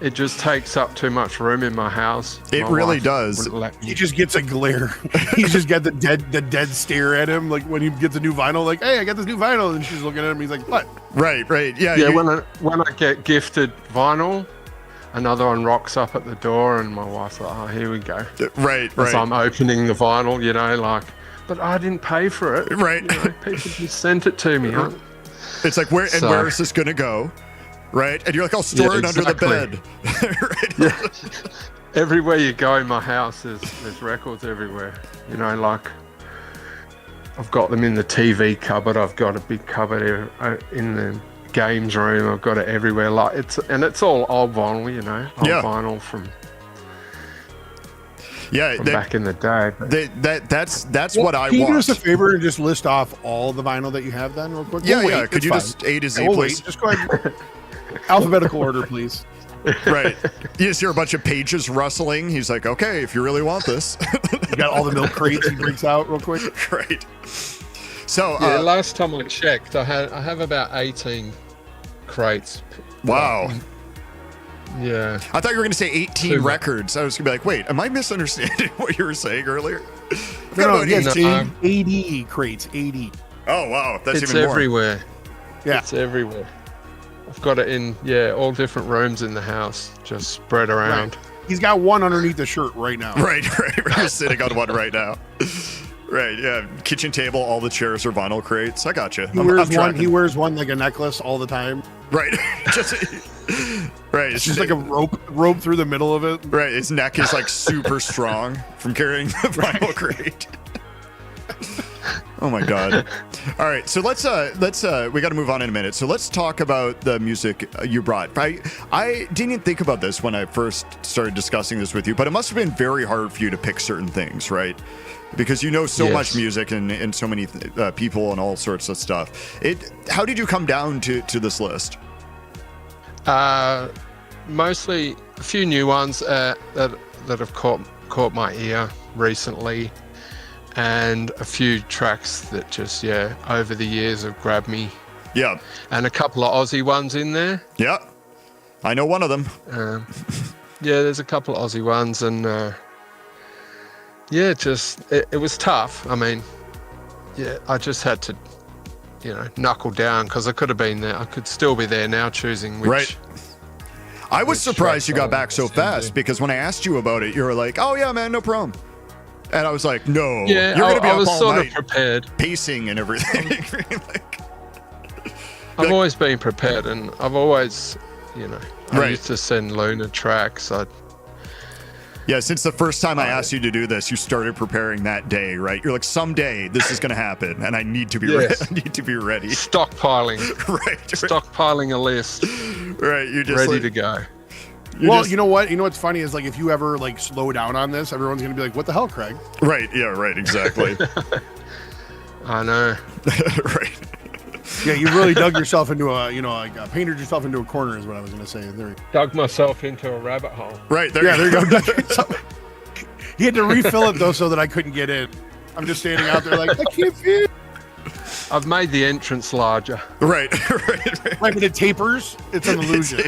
S5: it just takes up too much room in my house.
S3: It really does.
S4: He just gets a glare. He's just got the dead stare at him. Like when he gets a new vinyl, like, hey, I got this new vinyl. And she's looking at him. He's like, what?
S3: Right. Yeah.
S5: Yeah. When I get gifted vinyl, another one rocks up at the door, and my wife's like, "Oh, here we go."
S3: Right.
S5: As I'm opening the vinyl, but I didn't pay for it.
S3: Right.
S5: People just sent it to me. Huh?
S3: It's like, where is this gonna go? Right. And you're like, I'll store it under the bed. Right.
S5: Yeah. Everywhere you go in my house, there's records everywhere. I've got them in the TV cupboard. I've got a big cupboard in the games room. I've got it everywhere. It's all old vinyl, vinyl from back in the day.
S3: That's what I want.
S4: Can you do us a favor and just list off all the vinyl that you have then real quick?
S3: Yeah. Could you just A to Z, please?
S4: Just go ahead. Alphabetical order, please.
S3: Right. You just hear a bunch of pages rustling. He's like, okay, if you really want this.
S4: You got all the milk crates he breaks out real quick.
S3: Right. So
S5: last time I checked, I have about 18 crates.
S3: Wow.
S5: Yeah.
S3: I thought you were going to say 18 records. I was going to be like, wait, am I misunderstanding what you were saying earlier?
S4: No, yes, 80 crates, 80.
S3: Oh, wow. That's
S5: it's
S3: even more.
S5: Everywhere.
S4: Yeah.
S5: It's everywhere. I've got it in, all different rooms in the house, just spread around.
S4: Right. He's got one underneath the shirt right now.
S3: Right. We're sitting on one right now. Right, yeah. Kitchen table, all the chairs are vinyl crates. I got you.
S4: He wears one like a necklace all the time.
S3: Right. Right.
S4: It's just like a rope through the middle of it.
S3: Right. His neck is like super strong from carrying the vinyl crate. Oh my God. All right. So let's we got to move on in a minute. So let's talk about the music you brought. I didn't think about this when I first started discussing this with you, but it must have been very hard for you to pick certain things, right? Because you know so much music and so many people and all sorts of stuff. How did you come down to this list?
S5: Mostly a few new ones that have caught my ear recently, and a few tracks that just over the years have grabbed me.
S3: Yeah.
S5: And a couple of Aussie ones in there.
S3: Yeah. I know one of them.
S5: There's a couple of Aussie ones, and it was tough. I mean, I just had to, knuckle down because I could have been there. I could still be there now choosing which. Right.
S3: I was surprised you got back so fast because when I asked you about it, you were like, oh, yeah, man, no problem. And I was like, no,
S5: Yeah,
S3: you're going to be
S5: I
S3: up
S5: was
S3: all
S5: sort
S3: night
S5: of prepared.
S3: pacing and everything. like,
S5: I've always been prepared, and I've always, I
S3: Right.
S5: used to send Luna tracks.
S3: yeah, since the first time I asked you to do this, you started preparing that day, right? You're like, someday this is going to happen, and I need to be
S5: Yes.
S3: I need to be ready.
S5: Stockpiling.
S3: right.
S5: Stockpiling a list.
S3: Right. You're just
S5: Ready
S3: like,
S5: to go.
S4: Well,
S3: just-
S4: you know what? You know what's funny is like if you ever like slow down on this, everyone's gonna be like, "What the hell, Craig?"
S3: Right. Yeah. Right. Exactly.
S5: I know.
S3: right.
S4: Yeah, you really dug yourself into painted yourself into a corner is what I was gonna say. There.
S5: Dug myself into a rabbit hole.
S3: Right. There.
S4: Yeah, there you go. He had to refill it though, so that I couldn't get in. I'm just standing out there like I can't fit.
S5: I've made the entrance larger.
S3: Right. right.
S4: Right, but it tapers. It's an illusion.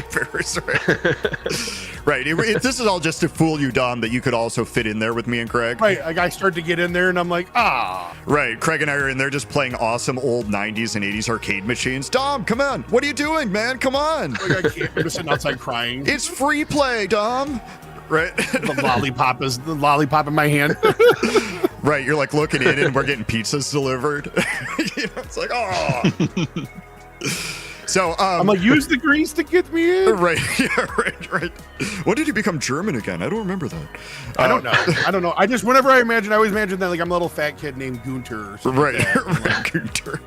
S3: right. This is all just to fool you, Dom, that you could also fit in there with me and Craig.
S4: Right, like I start to get in there, and I'm like, ah.
S3: Right. Craig and I are in there just playing awesome old 90s and 80s arcade machines. Dom, come on. What are you doing, man? Come on.
S4: Like I can't. I'm just sitting outside crying.
S3: It's free play, Dom. Right.
S4: The lollipop in my hand.
S3: Right. You're like looking in and we're getting pizzas delivered. It's like, oh. So
S4: I'm like, use the grease to get me in.
S3: Right. Yeah. Right. When did you become German again? I don't remember that.
S4: I don't know. I just whenever I always imagine that like I'm a little fat kid named Gunter or something.
S3: Right.
S4: Like that.
S3: Right. Gunter.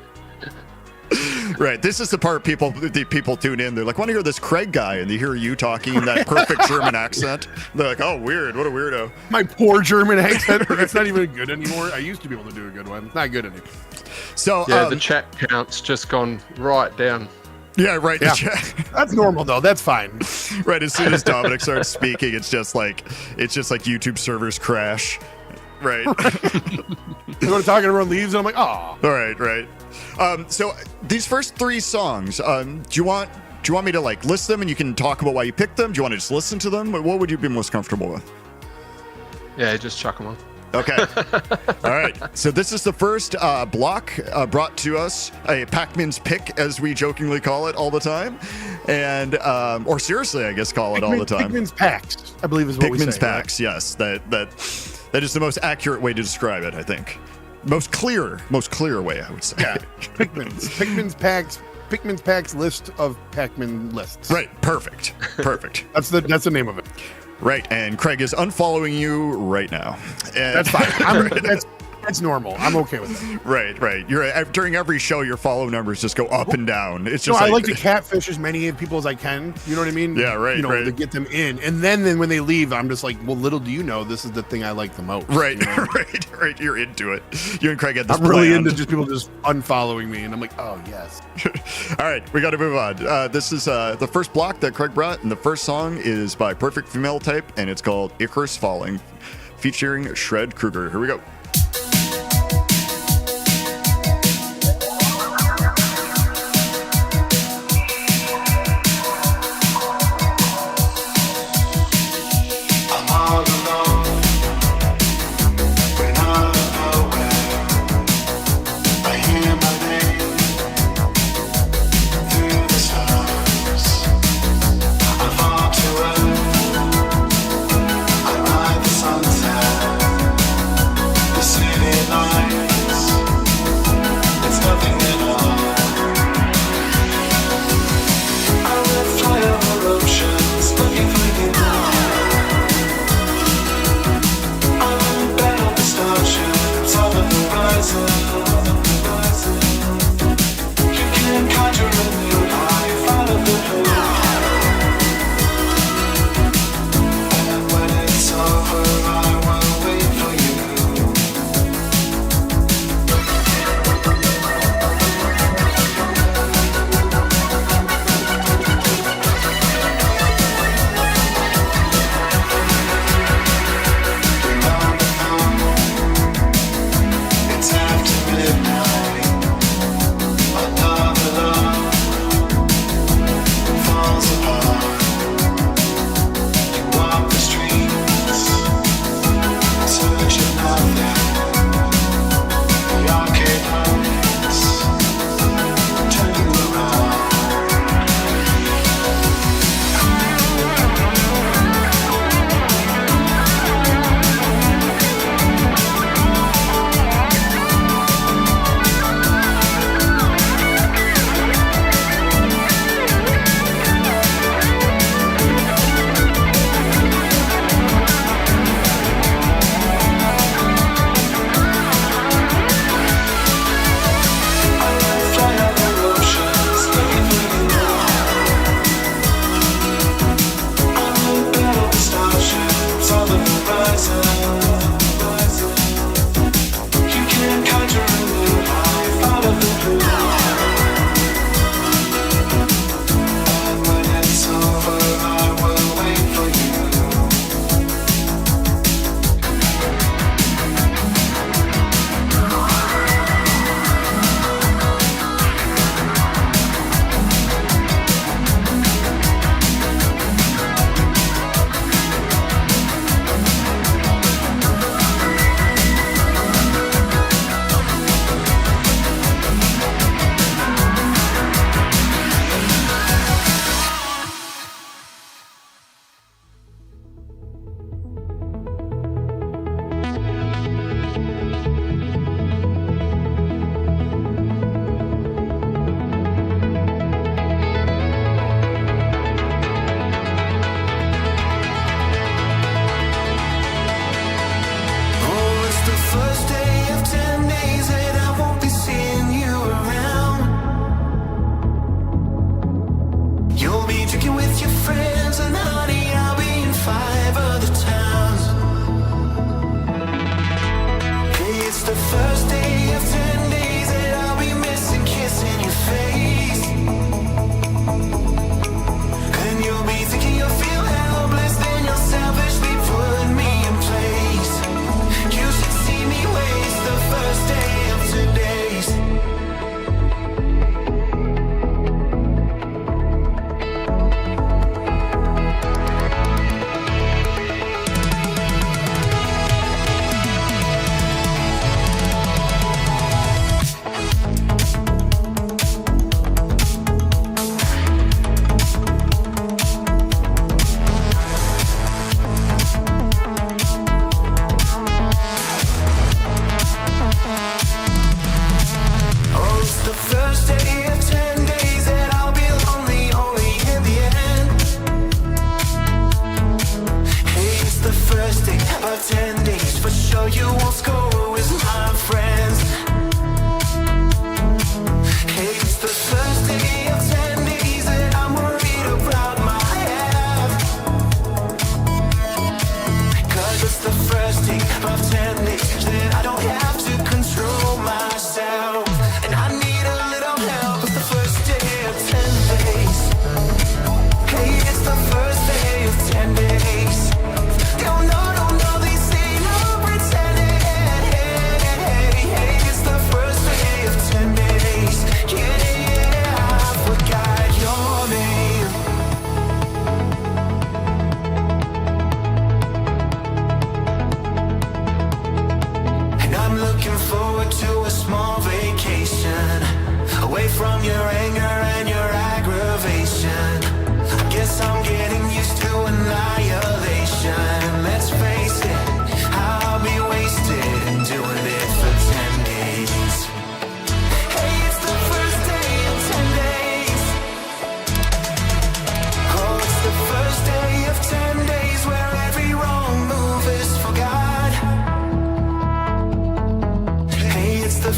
S3: Right. This is the part the people tune in. They're like, want to hear this Craig guy, and they hear you talking in that perfect German accent. They're like, oh, weird. What a weirdo.
S4: My poor German accent. It's not even good anymore. I used to be able to do a good one. Not good anymore.
S3: So
S5: Yeah, the chat count's just gone right down.
S3: Yeah, right.
S4: Yeah. That's normal though. That's fine.
S3: Right. As soon as Dominic starts speaking, it's just like YouTube servers crash. Right.
S4: I go to talk and everyone leaves, and I'm like, oh.
S3: All right. Right. So these first three songs, do you want me to like list them and you can talk about why you picked them? Do you want to just listen to them? What would you be most comfortable with?
S5: Yeah, just chuck them on.
S3: Okay. All right. So this is the first block brought to us, a PACKMAN's pick, as we jokingly call it all the time, and or seriously, I guess, call it all the time.
S4: Pikmin's Packs, I believe is what we say.
S3: Pikmin's Packs. Right? Yes, that is the most accurate way to describe it. I think most clear way. I would say.
S4: Yeah. Pikmin's Packs list of Pac-Man lists.
S3: Right. Perfect.
S4: That's the name of it.
S3: Right, and Craig is unfollowing you right now. And
S4: That's fine. That's normal. I'm okay with it.
S3: Right. You're during every show, your follow numbers just go up and down. It's just
S4: I like to catfish as many people as I can. You know what I mean?
S3: Yeah, right.
S4: To get them in, and then when they leave, I'm just like, well, little do you know, this is the thing I like the most.
S3: Right,
S4: you know?
S3: right. You're into it. You and Craig had this.
S4: I'm really
S3: planned.
S4: into just people just unfollowing me, and I'm like, oh yes.
S3: All right, we got to move on. This is the first block that Craig brought, and the first song is by Perfect Female Type, and it's called Icarus Falling, featuring Shred Kruger. Here we go.
S1: Sunset, the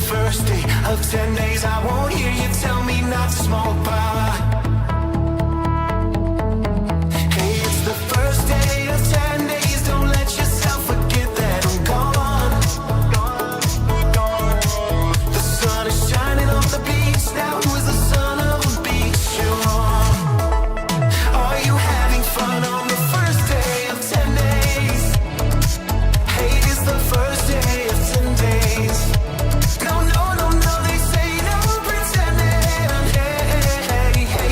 S1: first day of 10 days. I won't hear you tell me not to smoke pot. Hey, it's the first day of 10 days. Don't let yourself forget that I'm gone. The sun is shining on the beach now. Who is the son of a beach you're on? Are you having fun on the first day of 10 days? Hey, it's the first day of 10 days. No, no, no, no, they say no pretending. Hey, hey, hey.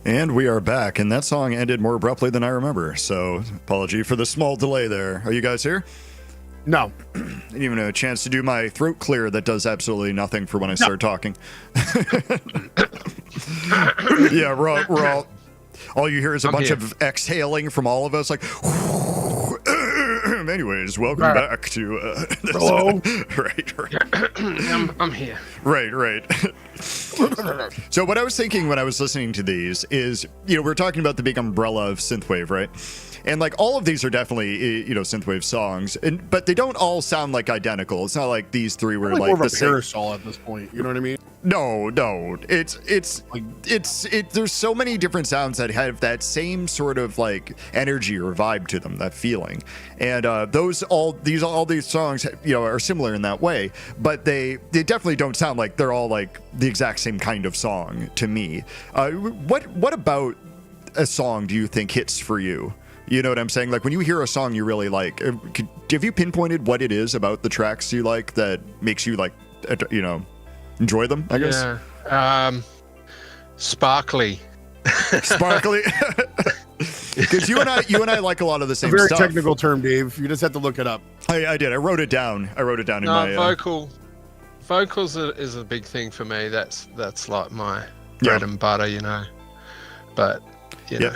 S3: And we are back, and that song ended more abruptly than I remember, so apology for the small delay there. Are you guys here?
S4: No.
S3: Didn't even have a chance to do my throat clear that does absolutely nothing for when I start talking. Yeah, we're all you hear is a bunch of exhaling from all of us, like, anyways, welcome back to this.
S4: Hello.
S3: Right.
S5: I'm here.
S3: Right. So what I was thinking when I was listening to these is, we're talking about the big umbrella of synthwave, right? And like all of these are definitely, synthwave songs, but they don't all sound like identical. It's not like these three were like
S4: more of
S3: the
S4: a
S3: same.
S4: parasol at this point. You know what I mean?
S3: No. It's there's so many different sounds that have that same sort of like energy or vibe to them, that feeling. And all these songs, are similar in that way, but they definitely don't sound like they're all like the exact same kind of song to me. What about a song do you think hits for you? You know what I'm saying? Like when you hear a song you really like, have you pinpointed what it is about the tracks you like that makes you like, enjoy them, I guess?
S5: Yeah. Sparkly.
S3: Sparkly? Because you and I like a lot of the same
S4: Very
S3: stuff.
S4: technical term, Dave. You just have to look it up.
S3: I did. I wrote it down. In my
S5: vocals is a big thing for me. That's like my bread and butter, But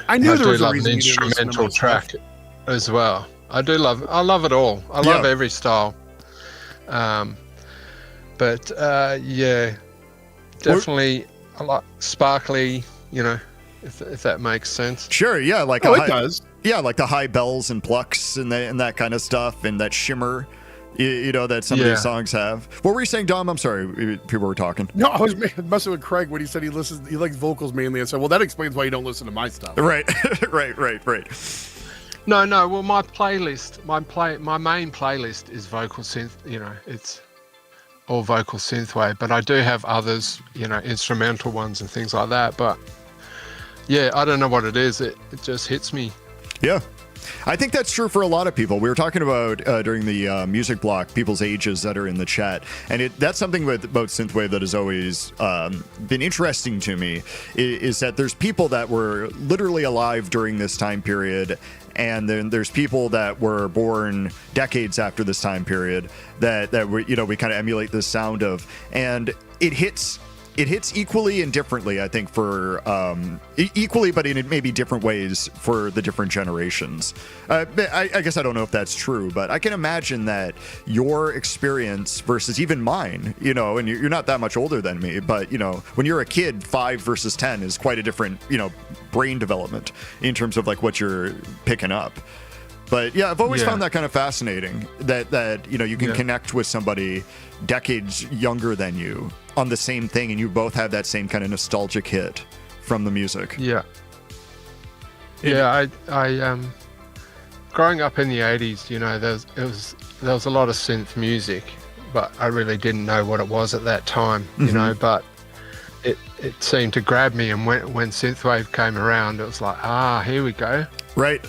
S4: I knew there was a
S5: love
S4: reason
S5: an
S4: you didn't listen to
S5: instrumental
S4: my
S5: track
S4: stuff.
S5: as well. I love it all. I love every style. Definitely I like sparkly, if that makes sense.
S3: Sure, yeah, like
S4: it does.
S3: Yeah, like the high bells and plucks and that kind of stuff, and that shimmer, that some of these songs have. What were you saying, Dom? I'm sorry, people were talking.
S4: No, I was messing with Craig when he said he likes vocals mainly. I said, well, that explains why you don't listen to my stuff.
S3: Right, right.
S5: No. Well, my playlist, my main playlist is vocal synth. It's all vocal synthwave, but I do have others, instrumental ones and things like that. But yeah, I don't know what it is. It just hits me.
S3: Yeah. I think that's true for a lot of people. We were talking about during the music block, people's ages that are in the chat. And that's something about synthwave that has always been interesting to me, is that there's people that were literally alive during this time period. And then there's people that were born decades after this time period that we kind of emulate this sound of. And it hits equally and differently, I think, for equally, but in maybe different ways for the different generations. I guess I don't know if that's true, but I can imagine that your experience versus even mine, and you're not that much older than me, but, when you're a kid, 5 versus 10 is quite a different, brain development in terms of like what you're picking up. But yeah, I've always found that kind of fascinating that you can connect with somebody decades younger than you on the same thing, and you both have that same kind of nostalgic hit from the music.
S5: Yeah. I growing up in the 80s, there was a lot of synth music, but I really didn't know what it was at that time, but it seemed to grab me, and when synthwave came around, it was like, here we go.
S3: Right.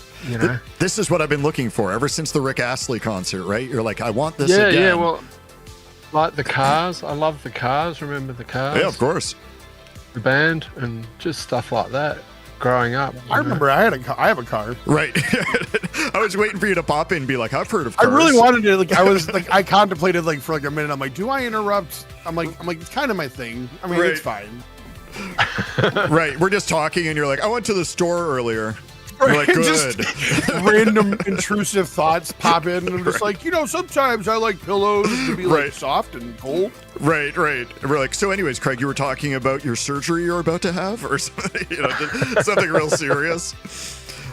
S3: This is what I've been looking for ever since the Rick Astley concert, right? You're like, I want this again.
S5: Yeah, well, like the Cars. I love the Cars. Remember the Cars?
S3: Yeah, of course.
S5: The band and just stuff like that growing up.
S4: I remember I have a car.
S3: Right. I was waiting for you to pop in and be like, I've heard of Cars.
S4: I really wanted to, I contemplated for a minute. I'm like, do I interrupt? I'm like, it's kind of my thing. I mean, it's fine.
S3: Right. We're just talking and you're like, I went to the store earlier. You're like, good.
S4: Just random intrusive thoughts pop in, and I'm just like, sometimes I like pillows to be soft and cold.
S3: Right. And we're like, so anyways, Craig, you were talking about your surgery you're about to have, or something, something real serious.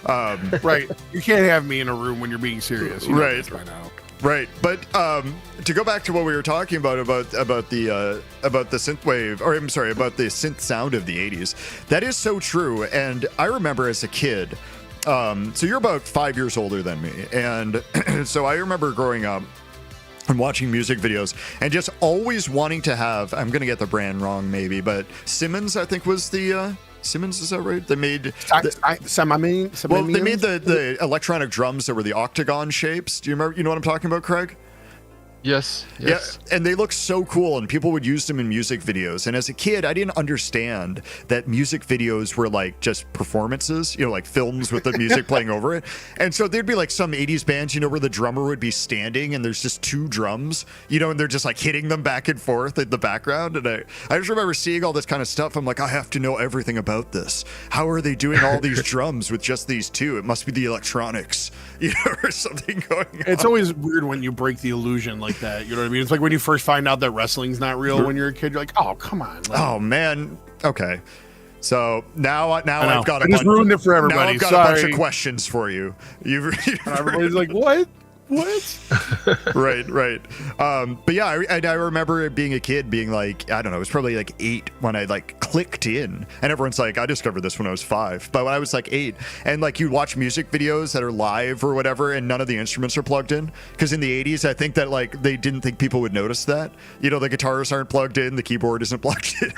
S4: Right. You can't have me in a room when you're being serious.
S3: Right.
S4: By now.
S3: Right, but to go back to what we were talking about the synthwave, or I'm sorry, about the synth sound of the 80s, that is so true. And I remember as a kid, so you're about 5 years older than me, and so I remember growing up and watching music videos and just always wanting to have, I'm going to get the brand wrong maybe, but Simmons, I think, was the... Simmons, is that right? They made
S4: they
S3: made the electronic drums that were the octagon shapes. Do you remember? You know what I'm talking about, Craig?
S5: Yes.
S3: Yeah, and they look so cool, and people would use them in music videos. And as a kid, I didn't understand that music videos were like just performances, like films with the music playing over it. And so there'd be like some 80s bands, where the drummer would be standing and there's just two drums, and they're just like hitting them back and forth in the background. And I just remember seeing all this kind of stuff. I'm like, I have to know everything about this. How are they doing all these drums with just these two? It must be the electronics, or something going on.
S4: It's always weird when you break the illusion like that. You know what I mean? It's like when you first find out that wrestling's not real when you're a kid. You're like, oh, come on.
S3: Oh, man. Okay. So now I've got
S4: I just ruined it for everybody.
S3: Now I've got a bunch of questions for you.
S4: Everybody's like, what?
S3: Right. But yeah, I remember being a kid being like, I don't know, it was probably like 8 when I like clicked in, and everyone's like, I discovered this when I was 5, but when I was like 8, and like you watch music videos that are live or whatever, and none of the instruments are plugged in, because in the 80s, I think that like they didn't think people would notice that, the guitars aren't plugged in, the keyboard isn't plugged in,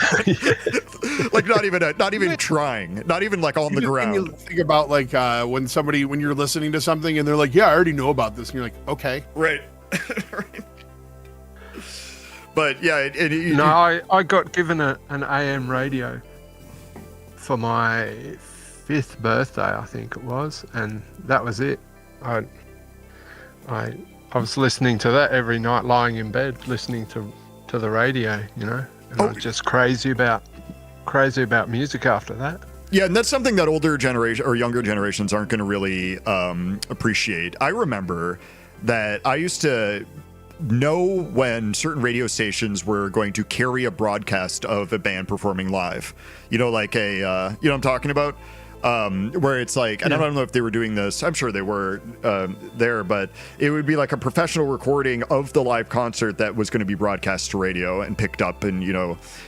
S3: like not even trying, not even like on the ground.
S4: You think about like when you're listening to something and they're like, yeah, I already know about this. You're like, okay,
S3: right. But yeah,
S5: I got given an AM radio for my 5th birthday, I think it was, and that was it. I was listening to that every night, lying in bed, listening to the radio, and I was just crazy about music after that.
S3: Yeah, and that's something that older generation or younger generations aren't going to really appreciate. I remember that I used to know when certain radio stations were going to carry a broadcast of a band performing live. Like what I'm talking about? Where it's like, and I don't know if they were doing this, I'm sure they were there, but it would be like a professional recording of the live concert that was going to be broadcast to radio and picked up and,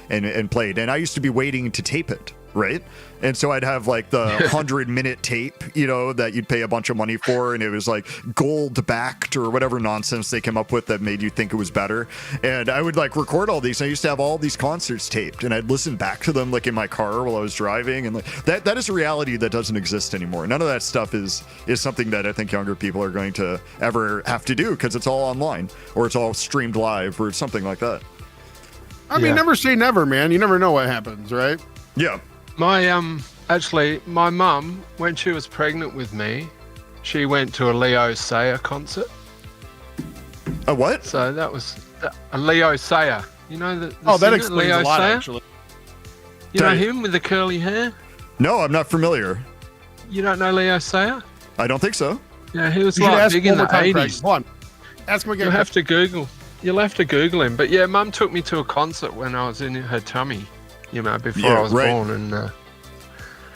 S3: and played. And I used to be waiting to tape it. Right. And so I'd have like the 100-minute tape, that you'd pay a bunch of money for. And it was like gold backed or whatever nonsense they came up with that made you think it was better. And I would like record all these. I used to have all these concerts taped, and I'd listen back to them like in my car while I was driving. And like that is a reality that doesn't exist anymore. None of that stuff is something that I think younger people are going to ever have to do, because it's all online or it's all streamed live or something like that.
S4: I mean, never say never, man. You never know what happens, right?
S3: Yeah.
S5: My my mum, when she was pregnant with me, she went to a Leo Sayer concert.
S3: A what?
S5: So that was a Leo Sayer. The
S4: that explains Leo a lot, Sayer? Actually.
S5: You know him with the curly hair?
S3: No, I'm not familiar.
S5: You don't know Leo Sayer?
S3: I don't think so.
S5: Yeah, he was like big in the 80s.
S4: Come on. Ask him again.
S5: You'll have to Google him. But yeah, Mum took me to a concert when I was in her tummy. Before I was born,
S3: and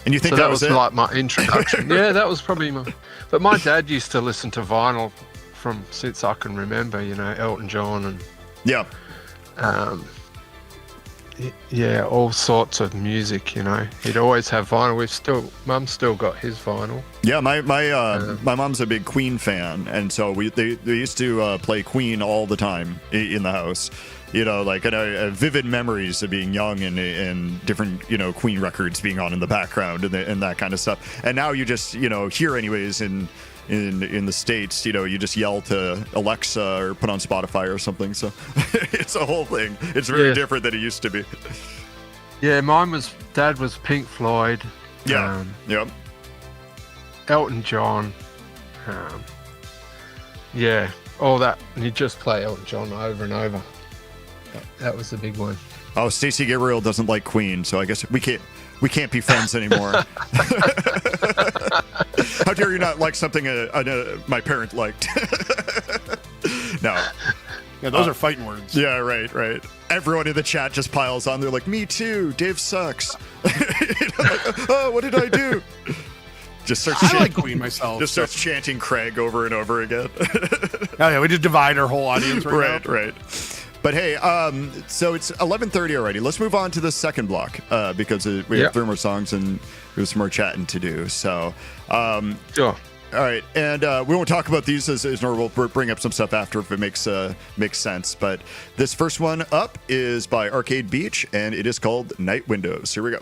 S3: you think
S5: so that was
S3: it?
S5: like my introduction. Yeah, that was probably But my dad used to listen to vinyl since I can remember. Elton John and all sorts of music. He'd always have vinyl. Mum's still got his vinyl.
S3: Yeah, my mom's a big Queen fan, and so they used to play Queen all the time in the house. And I have vivid memories of being young and different, Queen records being on in the background and that kind of stuff. And now you just, here anyways in the States, you just yell to Alexa or put on Spotify or something. So it's a whole thing. It's very different than it used to be.
S5: Yeah, Dad was Pink Floyd.
S3: Yeah. Yep.
S5: Elton John. All that. And you just play Elton John over and over. That was the big one.
S3: Oh, Stacey Gabriel doesn't like Queen, so I guess we can't be friends anymore. How dare you not like something my parent liked? No.
S4: Yeah, those are fighting words.
S3: Yeah, right. Everyone in the chat just piles on. They're like, me too. Dave sucks. Oh, what did I do? Just starts
S4: I like Queen myself.
S3: Just starts chanting Craig over and over again.
S4: Yeah, we just divide our whole audience right now.
S3: Right. But hey, so it's 11:30 already. Let's move on to the second block because we have 3 more songs and there's some more chatting to do. So,
S5: sure.
S3: All right, and we won't talk about these as normal. We'll bring up some stuff after if it makes sense. But this first one up is by Arcade Beach, and it is called Night Windows. Here we go.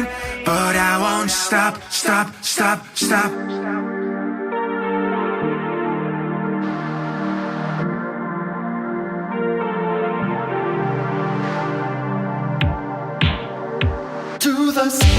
S1: pain, but I won't stop, stop, stop, stop. To the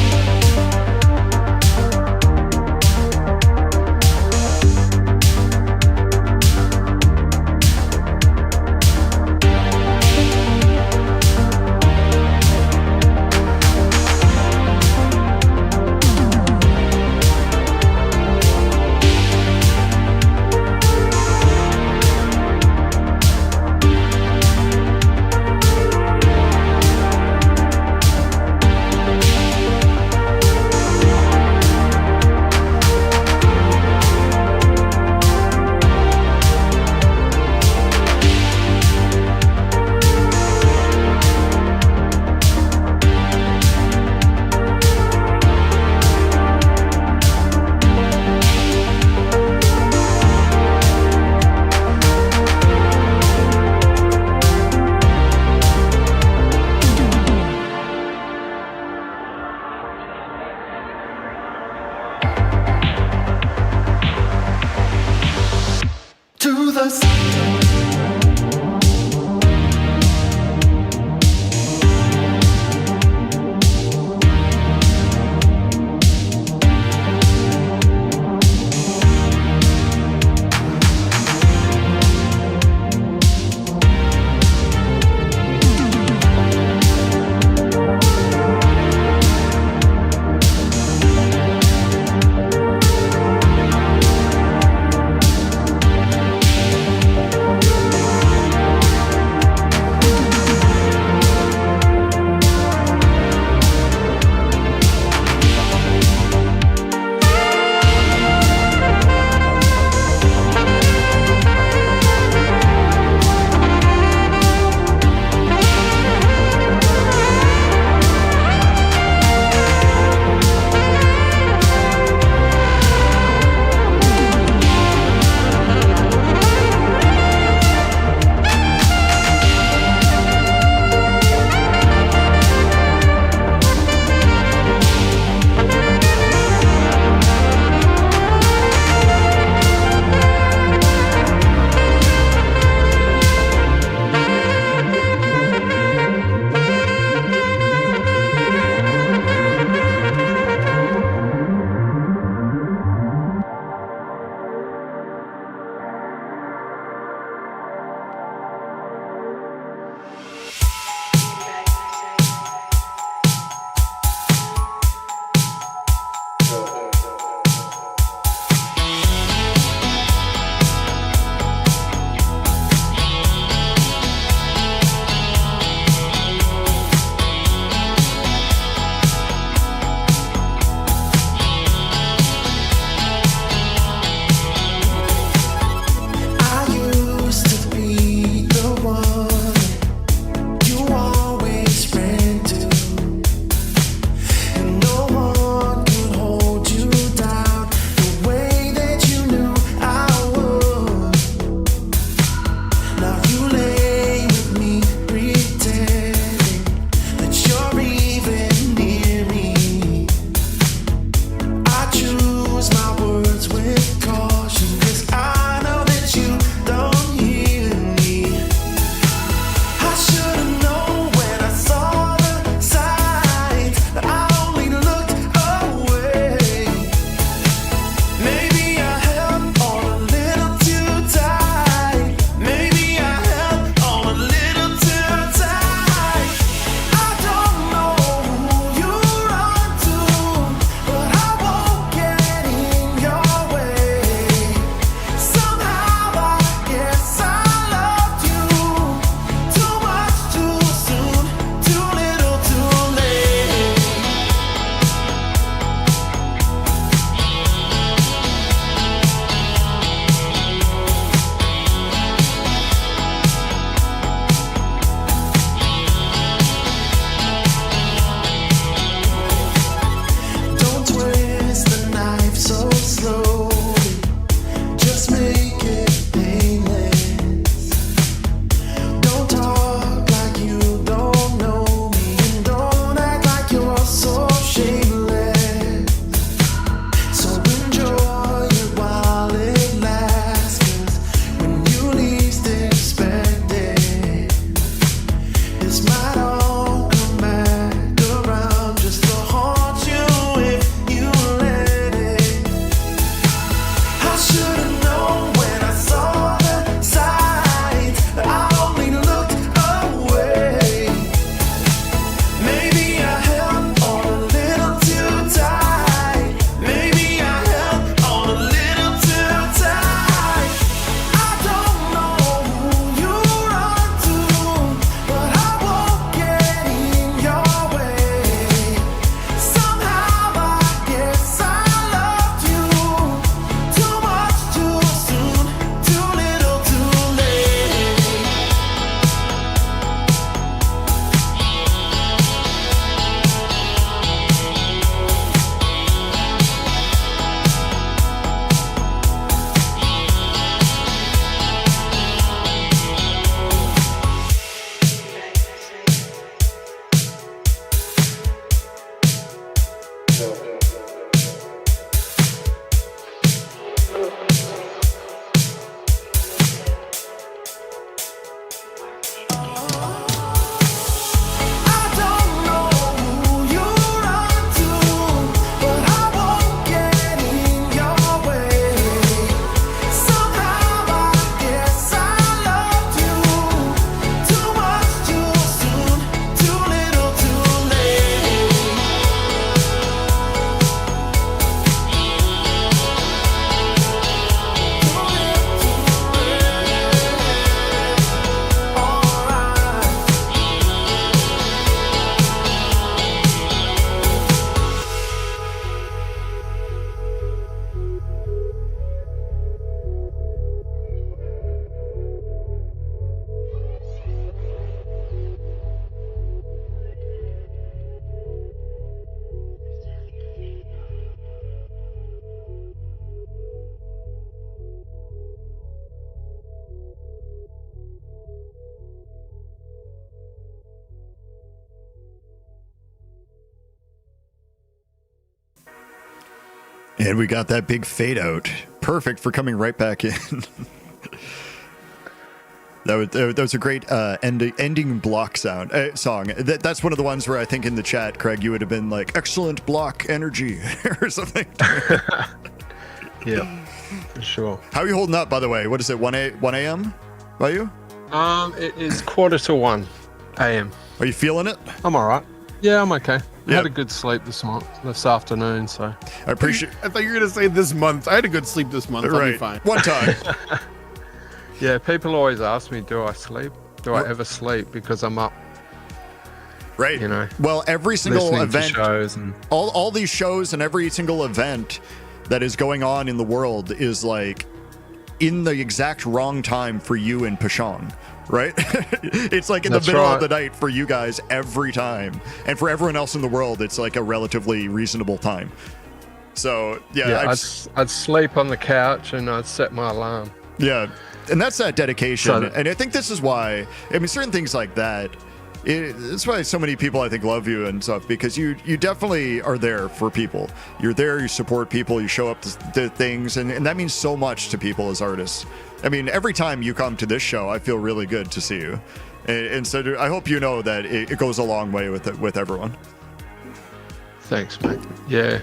S3: And we got that big fade out. Perfect for coming right back in. That was a great ending block song. That's one of the ones where I think in the chat, Craig, you would have been like, excellent block energy or something.
S5: Yeah, for sure.
S3: How are you holding up, by the way? What is it, 1 a.m. by you?
S5: It is 1:45 a.m.
S3: Are you feeling it?
S5: I'm all right. Yeah, I'm okay. I
S3: Yeah.
S5: had a good sleep this afternoon, so.
S3: I appreciate.
S4: I thought you were gonna say this month. I had a good sleep this month. I'll be
S3: Right,
S4: fine.
S3: one time.
S5: Yeah, people always ask me, do I sleep? Do I ever sleep? Because I'm up,
S3: Right.
S5: you know,
S3: Well, every single
S5: listening
S3: event,
S5: to shows and
S3: all these shows and every single event that is going on in the world is like in the exact wrong time for you in Pashong, right? It's like in
S5: That's
S3: the middle
S5: right.
S3: of the night for you guys every time. And for everyone else in the world, it's like a relatively reasonable time. So,
S5: yeah, I'd sleep on the couch and I'd set my alarm.
S3: yeah. And that's that dedication.
S5: So-
S3: And I think this is why, I mean, certain things like that, it's why so many people I think love you and stuff, because you definitely are there for people. You're there, you support people, you show up to things, and that means so much to people as artists. I mean, every time you come to this show, I feel really good to see you. And so I hope you know that it goes a long way with everyone.
S5: Thanks, mate. Yeah,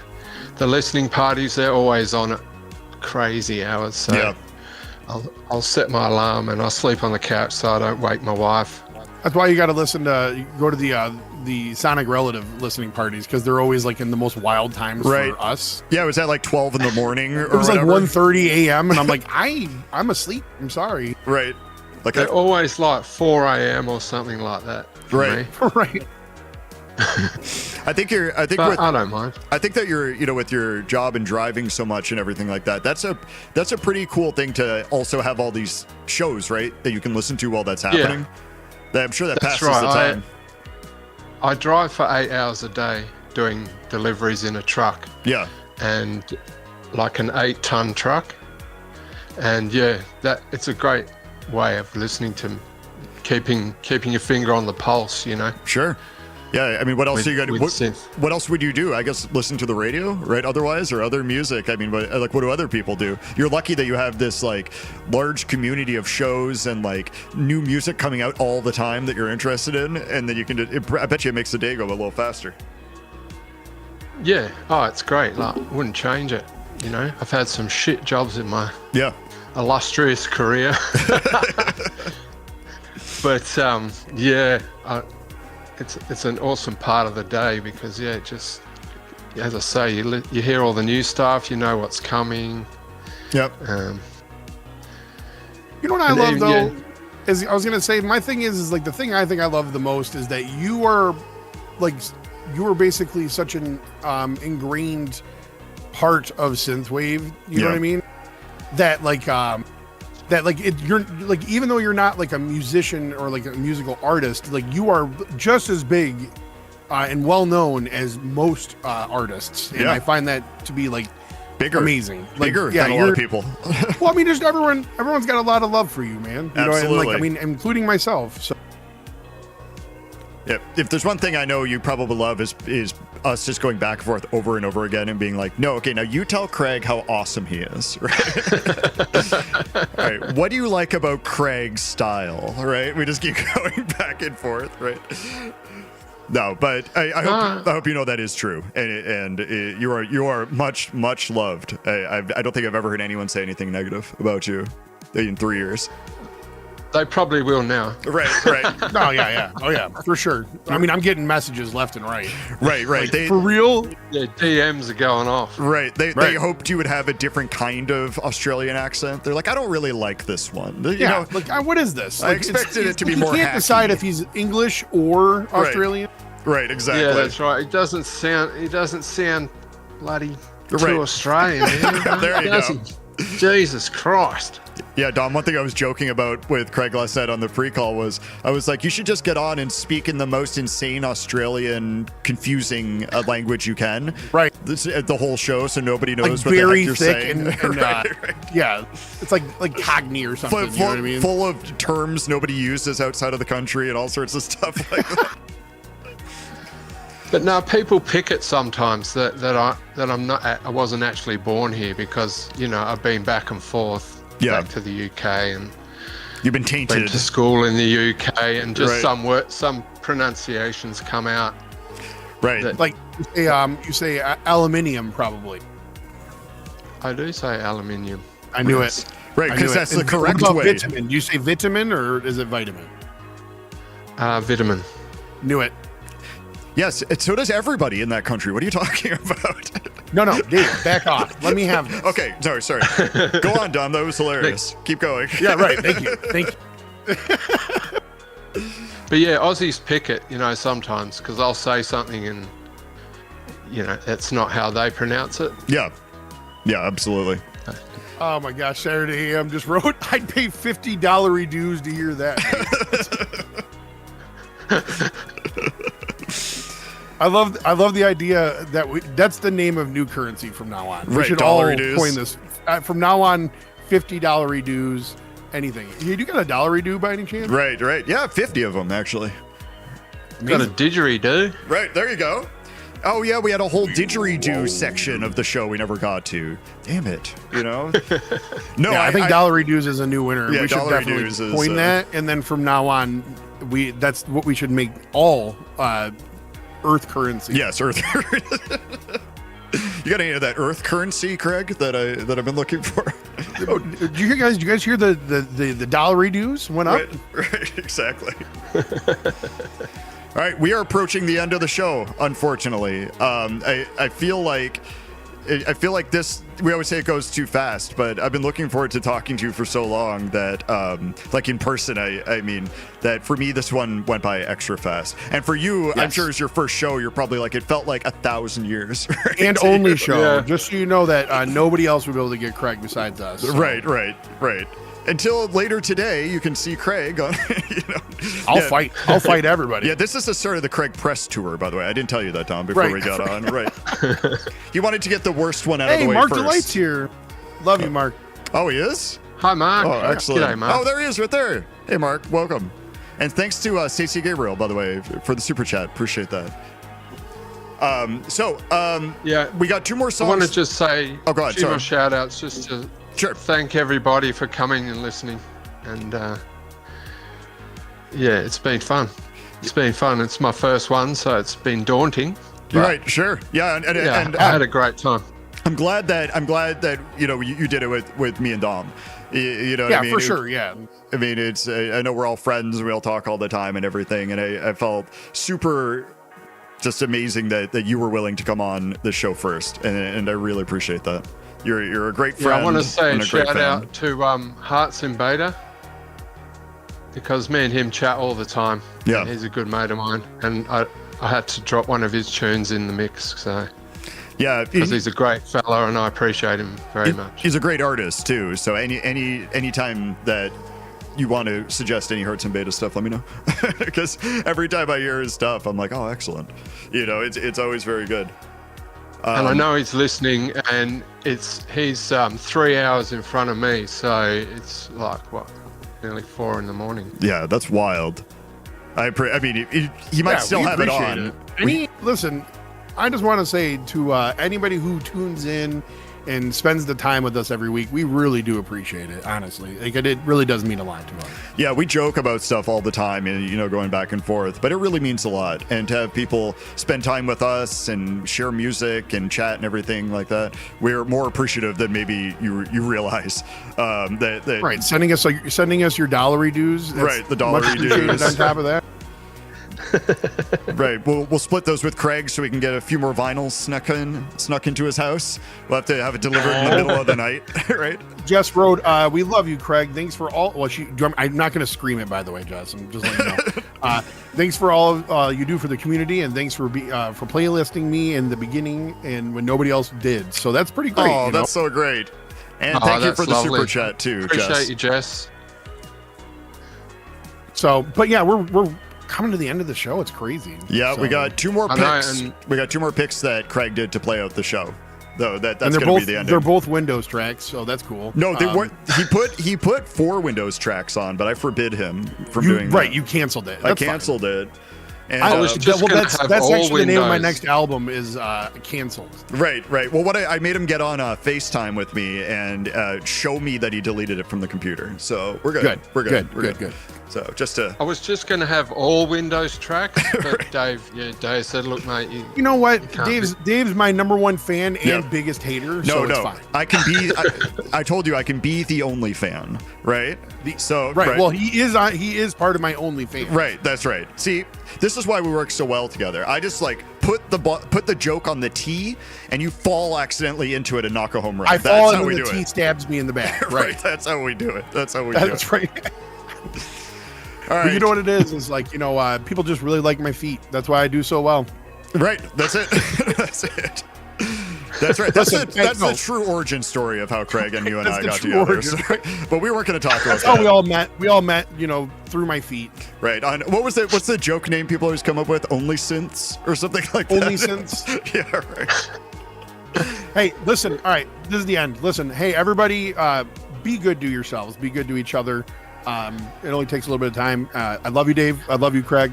S5: the listening parties, they're always on at crazy hours. So
S3: Yeah.
S5: I'll set my alarm and I'll sleep on the couch so I don't wake my wife.
S4: That's why you got to go to the Sonic Relative listening parties, because they're always like in the most wild times
S3: Right.
S4: for us.
S3: Yeah, it was at like 12 in the morning or
S4: It was like
S3: whatever.
S4: 1:30 a.m. and I'm like, I'm asleep. I'm sorry.
S3: Right. Like
S5: They're always like 4 a.m. or something like that. for
S3: Right.
S5: me.
S4: Right.
S3: I think
S5: But I don't mind.
S3: I think that you're, with your job and driving so much and everything like that, that's a pretty cool thing to also have all these shows, right, that you can listen to while that's happening. That I'm sure that
S5: That's
S3: passes
S5: right.
S3: the time.
S5: I drive for 8 hours a day doing deliveries in a truck,
S3: Yeah.
S5: and like an 8-ton truck. And yeah, that it's a great way of listening to, keeping your finger on the pulse, you know.
S3: Sure. Yeah, I mean, what else
S5: With-
S3: are you got?
S5: with synth.
S3: What else would you do? I guess listen to the radio, right? Otherwise, or other music. I mean, what do other people do? You're lucky that you have this like large community of shows and like new music coming out all the time that you're interested in, and then you can. I bet you it makes the day go a little faster.
S5: Yeah. Oh, it's great. Like, wouldn't change it. You know, I've had some shit jobs in my
S3: Yeah.
S5: illustrious career. But yeah, it's an awesome part of the day because it just, as I say, you hear all the new stuff, you know what's coming.
S3: Yep.
S4: You know what I
S5: And
S4: love
S5: then,
S4: though?
S5: yeah.
S4: Is I was gonna say my thing is like the thing I think I love the most is that you are basically such an ingrained part of synthwave. You know
S3: Yeah.
S4: what I mean? That you're like, even though you're not like a musician or like a musical artist, like you are just as big and well known as most artists. And
S3: Yeah.
S4: I find that to be like
S3: Bigger.
S4: amazing. Like,
S3: Bigger than a lot of people.
S4: Well, I mean, just everyone's got a lot of love for you, man. You know, and
S3: Absolutely.
S4: like, I mean, including myself. So
S3: Yeah, if there's one thing I know you probably love is us just going back and forth over and over again and being like, no, okay, now you tell Craig how awesome he is, right? All right, what do you like about Craig's style, right? We just keep going back and forth, right? No, but I hope you know that is true, and you are much loved. I don't think I've ever heard anyone say anything negative about you in 3 years.
S5: They probably will now.
S3: Right.
S4: no, yeah. Oh, yeah, for sure. I mean, I'm getting messages left and right.
S3: Right.
S4: Like,
S3: They,
S4: for real?
S5: Yeah, DMs are going off.
S3: Right. They
S4: Right.
S3: hoped you would have a different kind of Australian accent. They're like, I don't really like this one. You
S4: Yeah.
S3: know,
S4: Like, what is this?
S3: I
S4: Like,
S3: expected it to be
S4: you
S3: more
S4: can't
S3: hacky.
S4: decide if he's English or Australian.
S3: right, exactly.
S5: Yeah, that's right. It doesn't sound bloody too
S3: Right.
S5: Australian. Man.
S3: There you
S5: Does
S3: go.
S5: it? Jesus Christ.
S3: Yeah, Dom, one thing I was joking about with Craig last night on the pre-call was, I was like, you should just get on and speak in the most insane Australian, confusing language you can.
S4: Right.
S3: The whole show, so nobody knows
S4: Like
S3: what the
S4: very
S3: heck you're
S4: thick
S3: saying.
S4: and
S3: Right.
S4: yeah, it's like Cockney or something. You know what I mean?
S3: Full of terms nobody uses outside of the country and all sorts of stuff like that.
S5: But no, people pick it sometimes that I wasn't actually born here because I've been back and forth back to the UK and
S3: you've been tainted.
S5: Went to school in the UK and just some pronunciations come out.
S3: Right.
S4: Like you say aluminium probably.
S5: I do say aluminium.
S4: I knew it.
S3: Right, because that's the correct way.
S4: Vitamin. Do you say vitamin or is it vitamin?
S5: Vitamin.
S4: Knew it.
S3: Yes, so does everybody in that country. What are you talking about?
S4: No, Dave, back off. Let me have this.
S3: Okay, sorry. Go on, Dom. That was hilarious. Keep going.
S4: Yeah, right. Thank you.
S5: But yeah, Aussies pick it, sometimes because I'll say something and, that's not how they pronounce it.
S3: Yeah, absolutely.
S4: Oh my gosh, Saturday AM just wrote, I'd pay $50 dues to hear that. I love the idea that that's the name of new currency from now on. We should all coin this. From now on, $50 dues, anything. You got a $1 by any chance?
S3: Right. Yeah, 50 of them actually.
S5: Got a didgeridoo.
S3: Right, there you go. Oh yeah, we had a whole didgeridoo section of the show we never got to. Damn it, No,
S4: yeah, I think $1 is a new winner.
S3: Yeah,
S4: we should definitely coin that, and then from now on, that's what we should make all Earth currency.
S3: Yes, Earth. You got any of that Earth currency, Craig? That I've been looking for.
S4: Oh, did you guys hear the $1 went up?
S3: Right, exactly. All right, we are approaching the end of the show, unfortunately. I feel like this, we always say it goes too fast, but I've been looking forward to talking to you for so long that, like in person, I mean, that for me, this one went by extra fast. And for you, yes. I'm sure it's your first show. You're probably like, it felt like 1,000 years. Right?
S4: And only show, just so you know that nobody else will be able to get Craig besides us. So.
S3: Right. Until later today, you can see Craig on,
S4: I'll fight everybody.
S3: Yeah, this is the start of the Craig press tour, by the way. I didn't tell you that, Tom, before we got on. Right. He wanted to get the worst one out of the way
S4: Mark
S3: first.
S4: Mark Delight's here. Love you, Mark.
S3: Oh, he is?
S5: Hi, Mark.
S3: Oh, excellent.
S5: G'day, Mark.
S3: Oh, there he is right there. Hey, Mark. Welcome. And thanks to Stacey Gabriel, by the way, for the super chat. Appreciate that. We got 2 more songs.
S5: I want to just say
S3: go ahead,
S5: 2 more shout outs just to thank everybody for coming and listening. And it's been fun. It's my first one, so it's been daunting.
S3: Right, sure. Yeah, and
S5: I had a great time.
S3: I'm glad that you did it with me and Dom. What I mean?
S4: For sure. Yeah.
S3: I mean, it's I know we're all friends. We all talk all the time and everything. And I felt super just amazing that you were willing to come on the show first. And I really appreciate that. You're a great friend.
S5: Yeah, I want to say shout out to Hearts Invader because me and him chat all the time.
S3: Yeah.
S5: He's a good mate of mine. And I had to drop one of his tunes in the mix. So.
S3: Yeah,
S5: because he's a great fellow, and I appreciate him very much.
S3: He's a great artist too. So any time that you want to suggest any Hearts and Beta stuff, let me know. Because every time I hear his stuff, I'm like, oh, excellent. It's always very good.
S5: And I know he's listening, and he's 3 hours in front of me, so it's like nearly 4 a.m.
S3: Yeah, that's wild. I mean, he might still have it on.
S4: Listen. I just want to say to anybody who tunes in and spends the time with us every week, we really do appreciate it, honestly. Like, it really does mean a lot to us.
S3: Yeah, we joke about stuff all the time and, going back and forth, but it really means a lot. And to have people spend time with us and share music and chat and everything like that, we're more appreciative than maybe you realize. That
S4: right, sending us your $1 dues.
S3: Right, the $1 dues.
S4: On top of that.
S3: Right, we'll split those with Craig so we can get a few more vinyls snuck into his house. We'll have to have it delivered in the middle of the night, right?
S4: Jess wrote, "We love you, Craig. Thanks for all." Well, I'm not going to scream it, by the way, Jess. I'm just letting you know. Thanks for all you do for the community, and thanks for playlisting me in the beginning and when nobody else did. So that's pretty great.
S3: Oh, that's so great. And thank you for the super chat too,
S5: Appreciate
S3: Jess.
S5: you, Jess.
S4: So, but yeah, we're coming to the end of the show. It's crazy.
S3: Yeah, we got 2 more picks. We got 2 more picks that Craig did to play out the show. Though that's going to be the ending.
S4: They're both Windows tracks, so that's cool.
S3: No, they weren't. He put 4 Windows tracks on, but I forbid him from doing that.
S4: Right, you canceled it.
S3: I canceled it. And,
S5: I was just gonna have
S4: that's
S5: all
S4: actually the name of my
S5: windows.
S4: next album is Canceled.
S3: Right. Well, what I made him get on FaceTime with me and show me that he deleted it from the computer. So we're good. We're good. So just to.
S5: I was just going to have all Windows tracks, but Dave said, "Look, mate,
S4: you know what?
S5: you
S4: Dave's my number one fan and biggest hater. So it's fine.
S3: I can be. I told you I can be the only fan, right?
S4: Right. Well, he is part of my only fan.
S3: Right. That's right. See, this is why we work so well together. I just like put the joke on the tee, and you fall accidentally into it and knock a home run.
S4: I fall
S3: and
S4: the tee stabs me in the back.
S3: Right. That's how we do it. That's
S4: right.
S3: All right.
S4: But you know what it is? It's like, people just really like my feet. That's why I do so well.
S3: Right. That's it. That's it. That's right. That's the true origin story of how Craig and you and I got together. But we weren't going to talk about that.
S4: That's how we all met. We all met, through my feet.
S3: Right. What's the joke name people always come up with? Only Synths or something like that?
S4: Only Synths?
S3: Yeah, right.
S4: Hey, listen. All right. This is the end. Listen. Hey, everybody, be good to yourselves. Be good to each other. It only takes a little bit of time. I love you, Dave. I love you, Craig.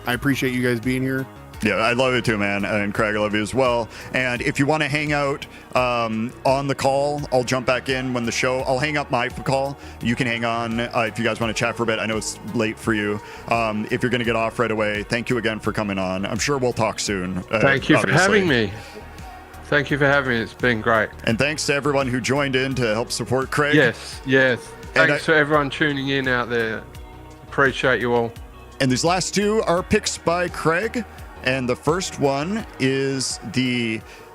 S4: I appreciate you guys being here.
S3: Yeah, I love you too, man. And Craig, I love you as well. And if you want to hang out on the call, I'll jump back in when the show. I'll hang up my call. You can hang on if you guys want to chat for a bit. I know it's late for you. If you're going to get off right away, thank you again for coming on. I'm sure we'll talk soon.
S5: Thank you for having me. Thank you for having me. It's been great.
S3: And thanks to everyone who joined in to help support Craig.
S5: Yes. Thanks for everyone tuning in out there. Appreciate you all.
S3: And these last two are picks by Craig. And the first one is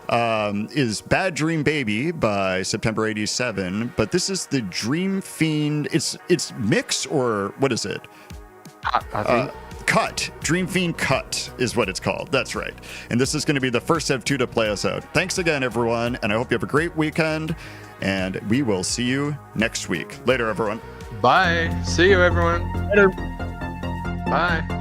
S3: Bad Dream Baby by September 87. But this is the Dream Fiend. It's mix, or what is it?
S5: I think.
S3: Cut. Dream Fiend Cut is what it's called. That's right. And this is going to be the first of two to play us out. Thanks again, everyone. And I hope you have a great weekend. And we will see you next week. Later, everyone.
S5: Bye. See you, everyone.
S4: Later.
S5: Bye.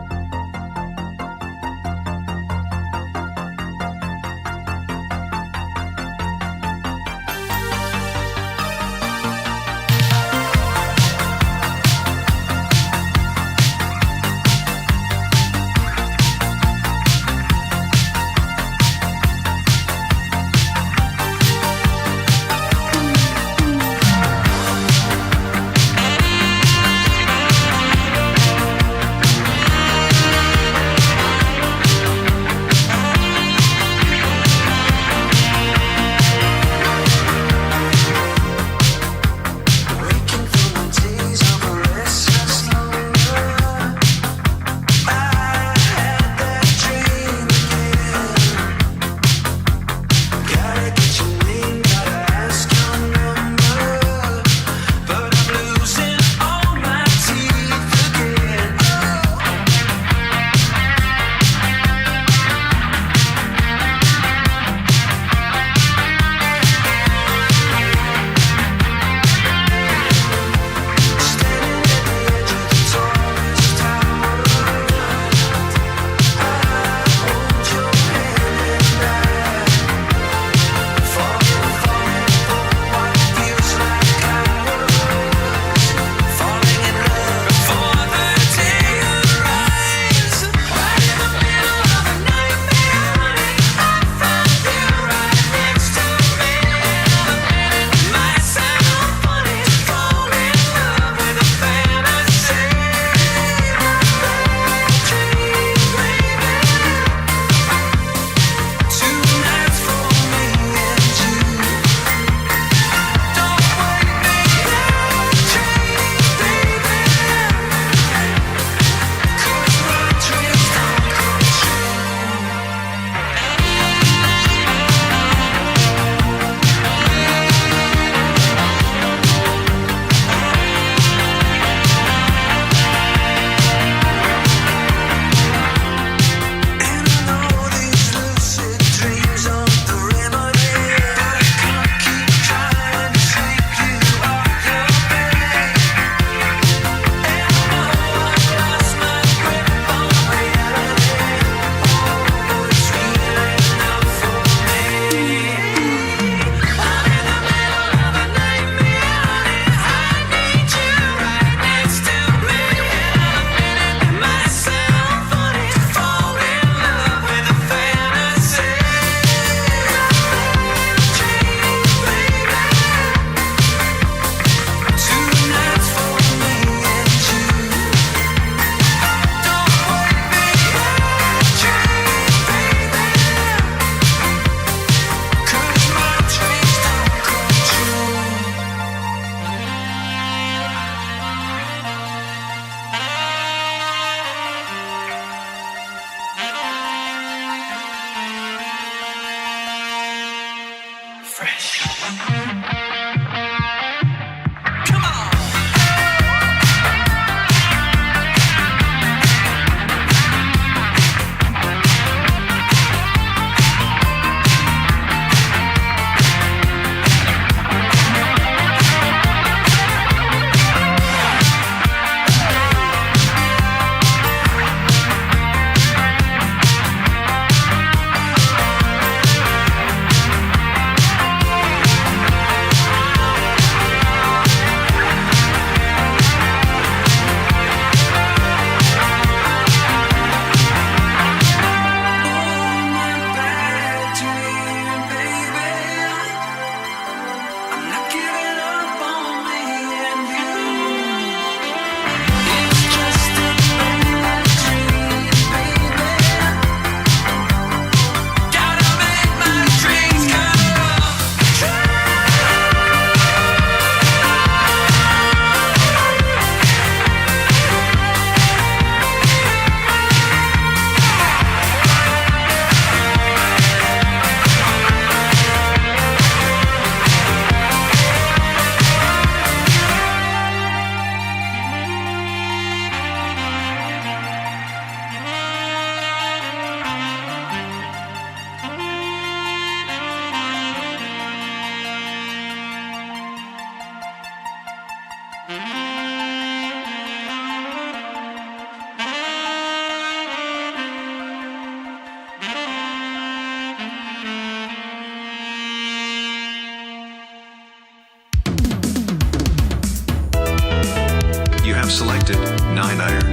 S6: selected 9-iron.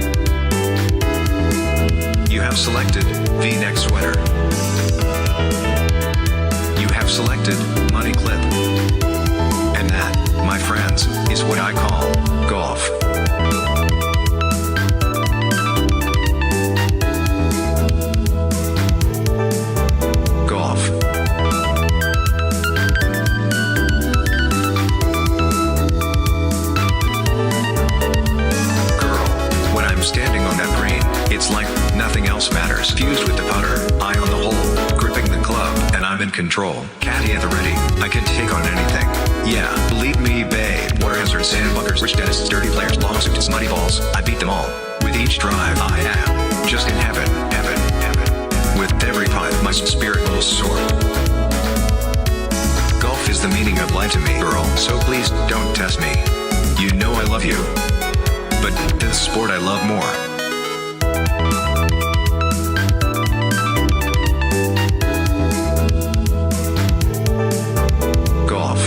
S6: You have selected V-neck sweater. You have selected money clip. And that, my friends, is what I call golf. Golf. Standing on that green, it's like nothing else matters. Fused with the putter, eye on the hole, gripping the club, and I'm in control. Caddy at the ready, I can take on anything. Yeah, believe me, babe. Water hazards, sandbunkers, rich dentists, dirty players, lawsuits, muddy balls. I beat them all. With each drive, I am just in heaven, heaven, heaven. With every putt, my spirit will soar. Golf is the meaning of life to me, girl. So please don't test me. You know I love you. But this sport I love more. Golf.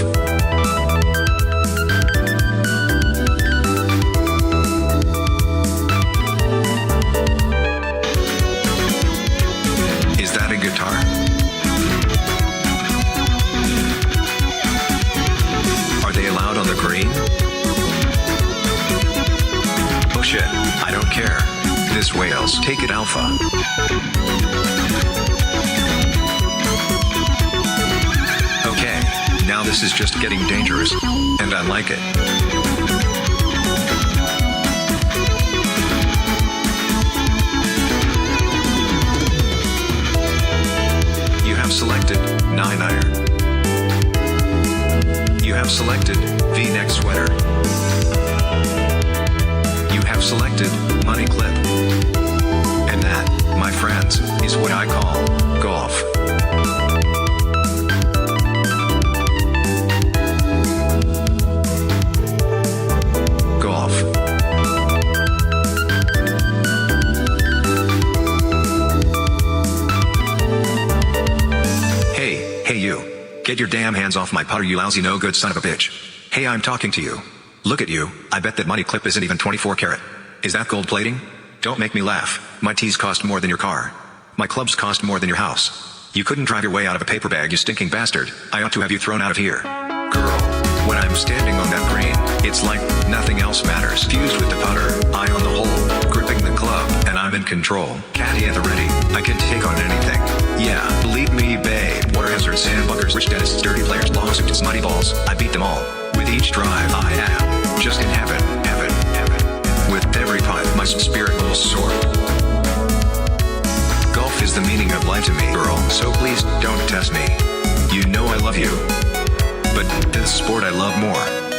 S6: Is that a guitar? Are they allowed on the green? Shit, I don't care. This Wales, take it alpha. Okay, now this is just getting dangerous, and I like it. You have selected 9-iron. You have selected V-neck sweater. You have selected money clip. And that, my friends, is what I call golf. Golf. Hey you. Get your damn hands off my putter, you lousy no good son of a bitch. Hey, I'm talking to you. Look at you, I bet that money clip isn't even 24 karat. Is that gold plating? Don't make me laugh. My tees cost more than your car. My clubs cost more than your house. You couldn't drive your way out of a paper bag, you stinking bastard. I ought to have you thrown out of here. Girl, when I'm standing on that green, it's like nothing else matters. Fused with the putter, eye on the hole, gripping the club, and I'm in control. Caddy at the ready, I can take on anything. Yeah, believe me, babe. Water hazards, sandbunkers, rich dentists, dirty players, lawsuits, muddy balls. I beat them all. With each drive, I am just in heaven, heaven, heaven. With every putt, my spirit will soar. Golf is the meaning of life to me, girl. So please don't test me. You know I love you. sport I love more.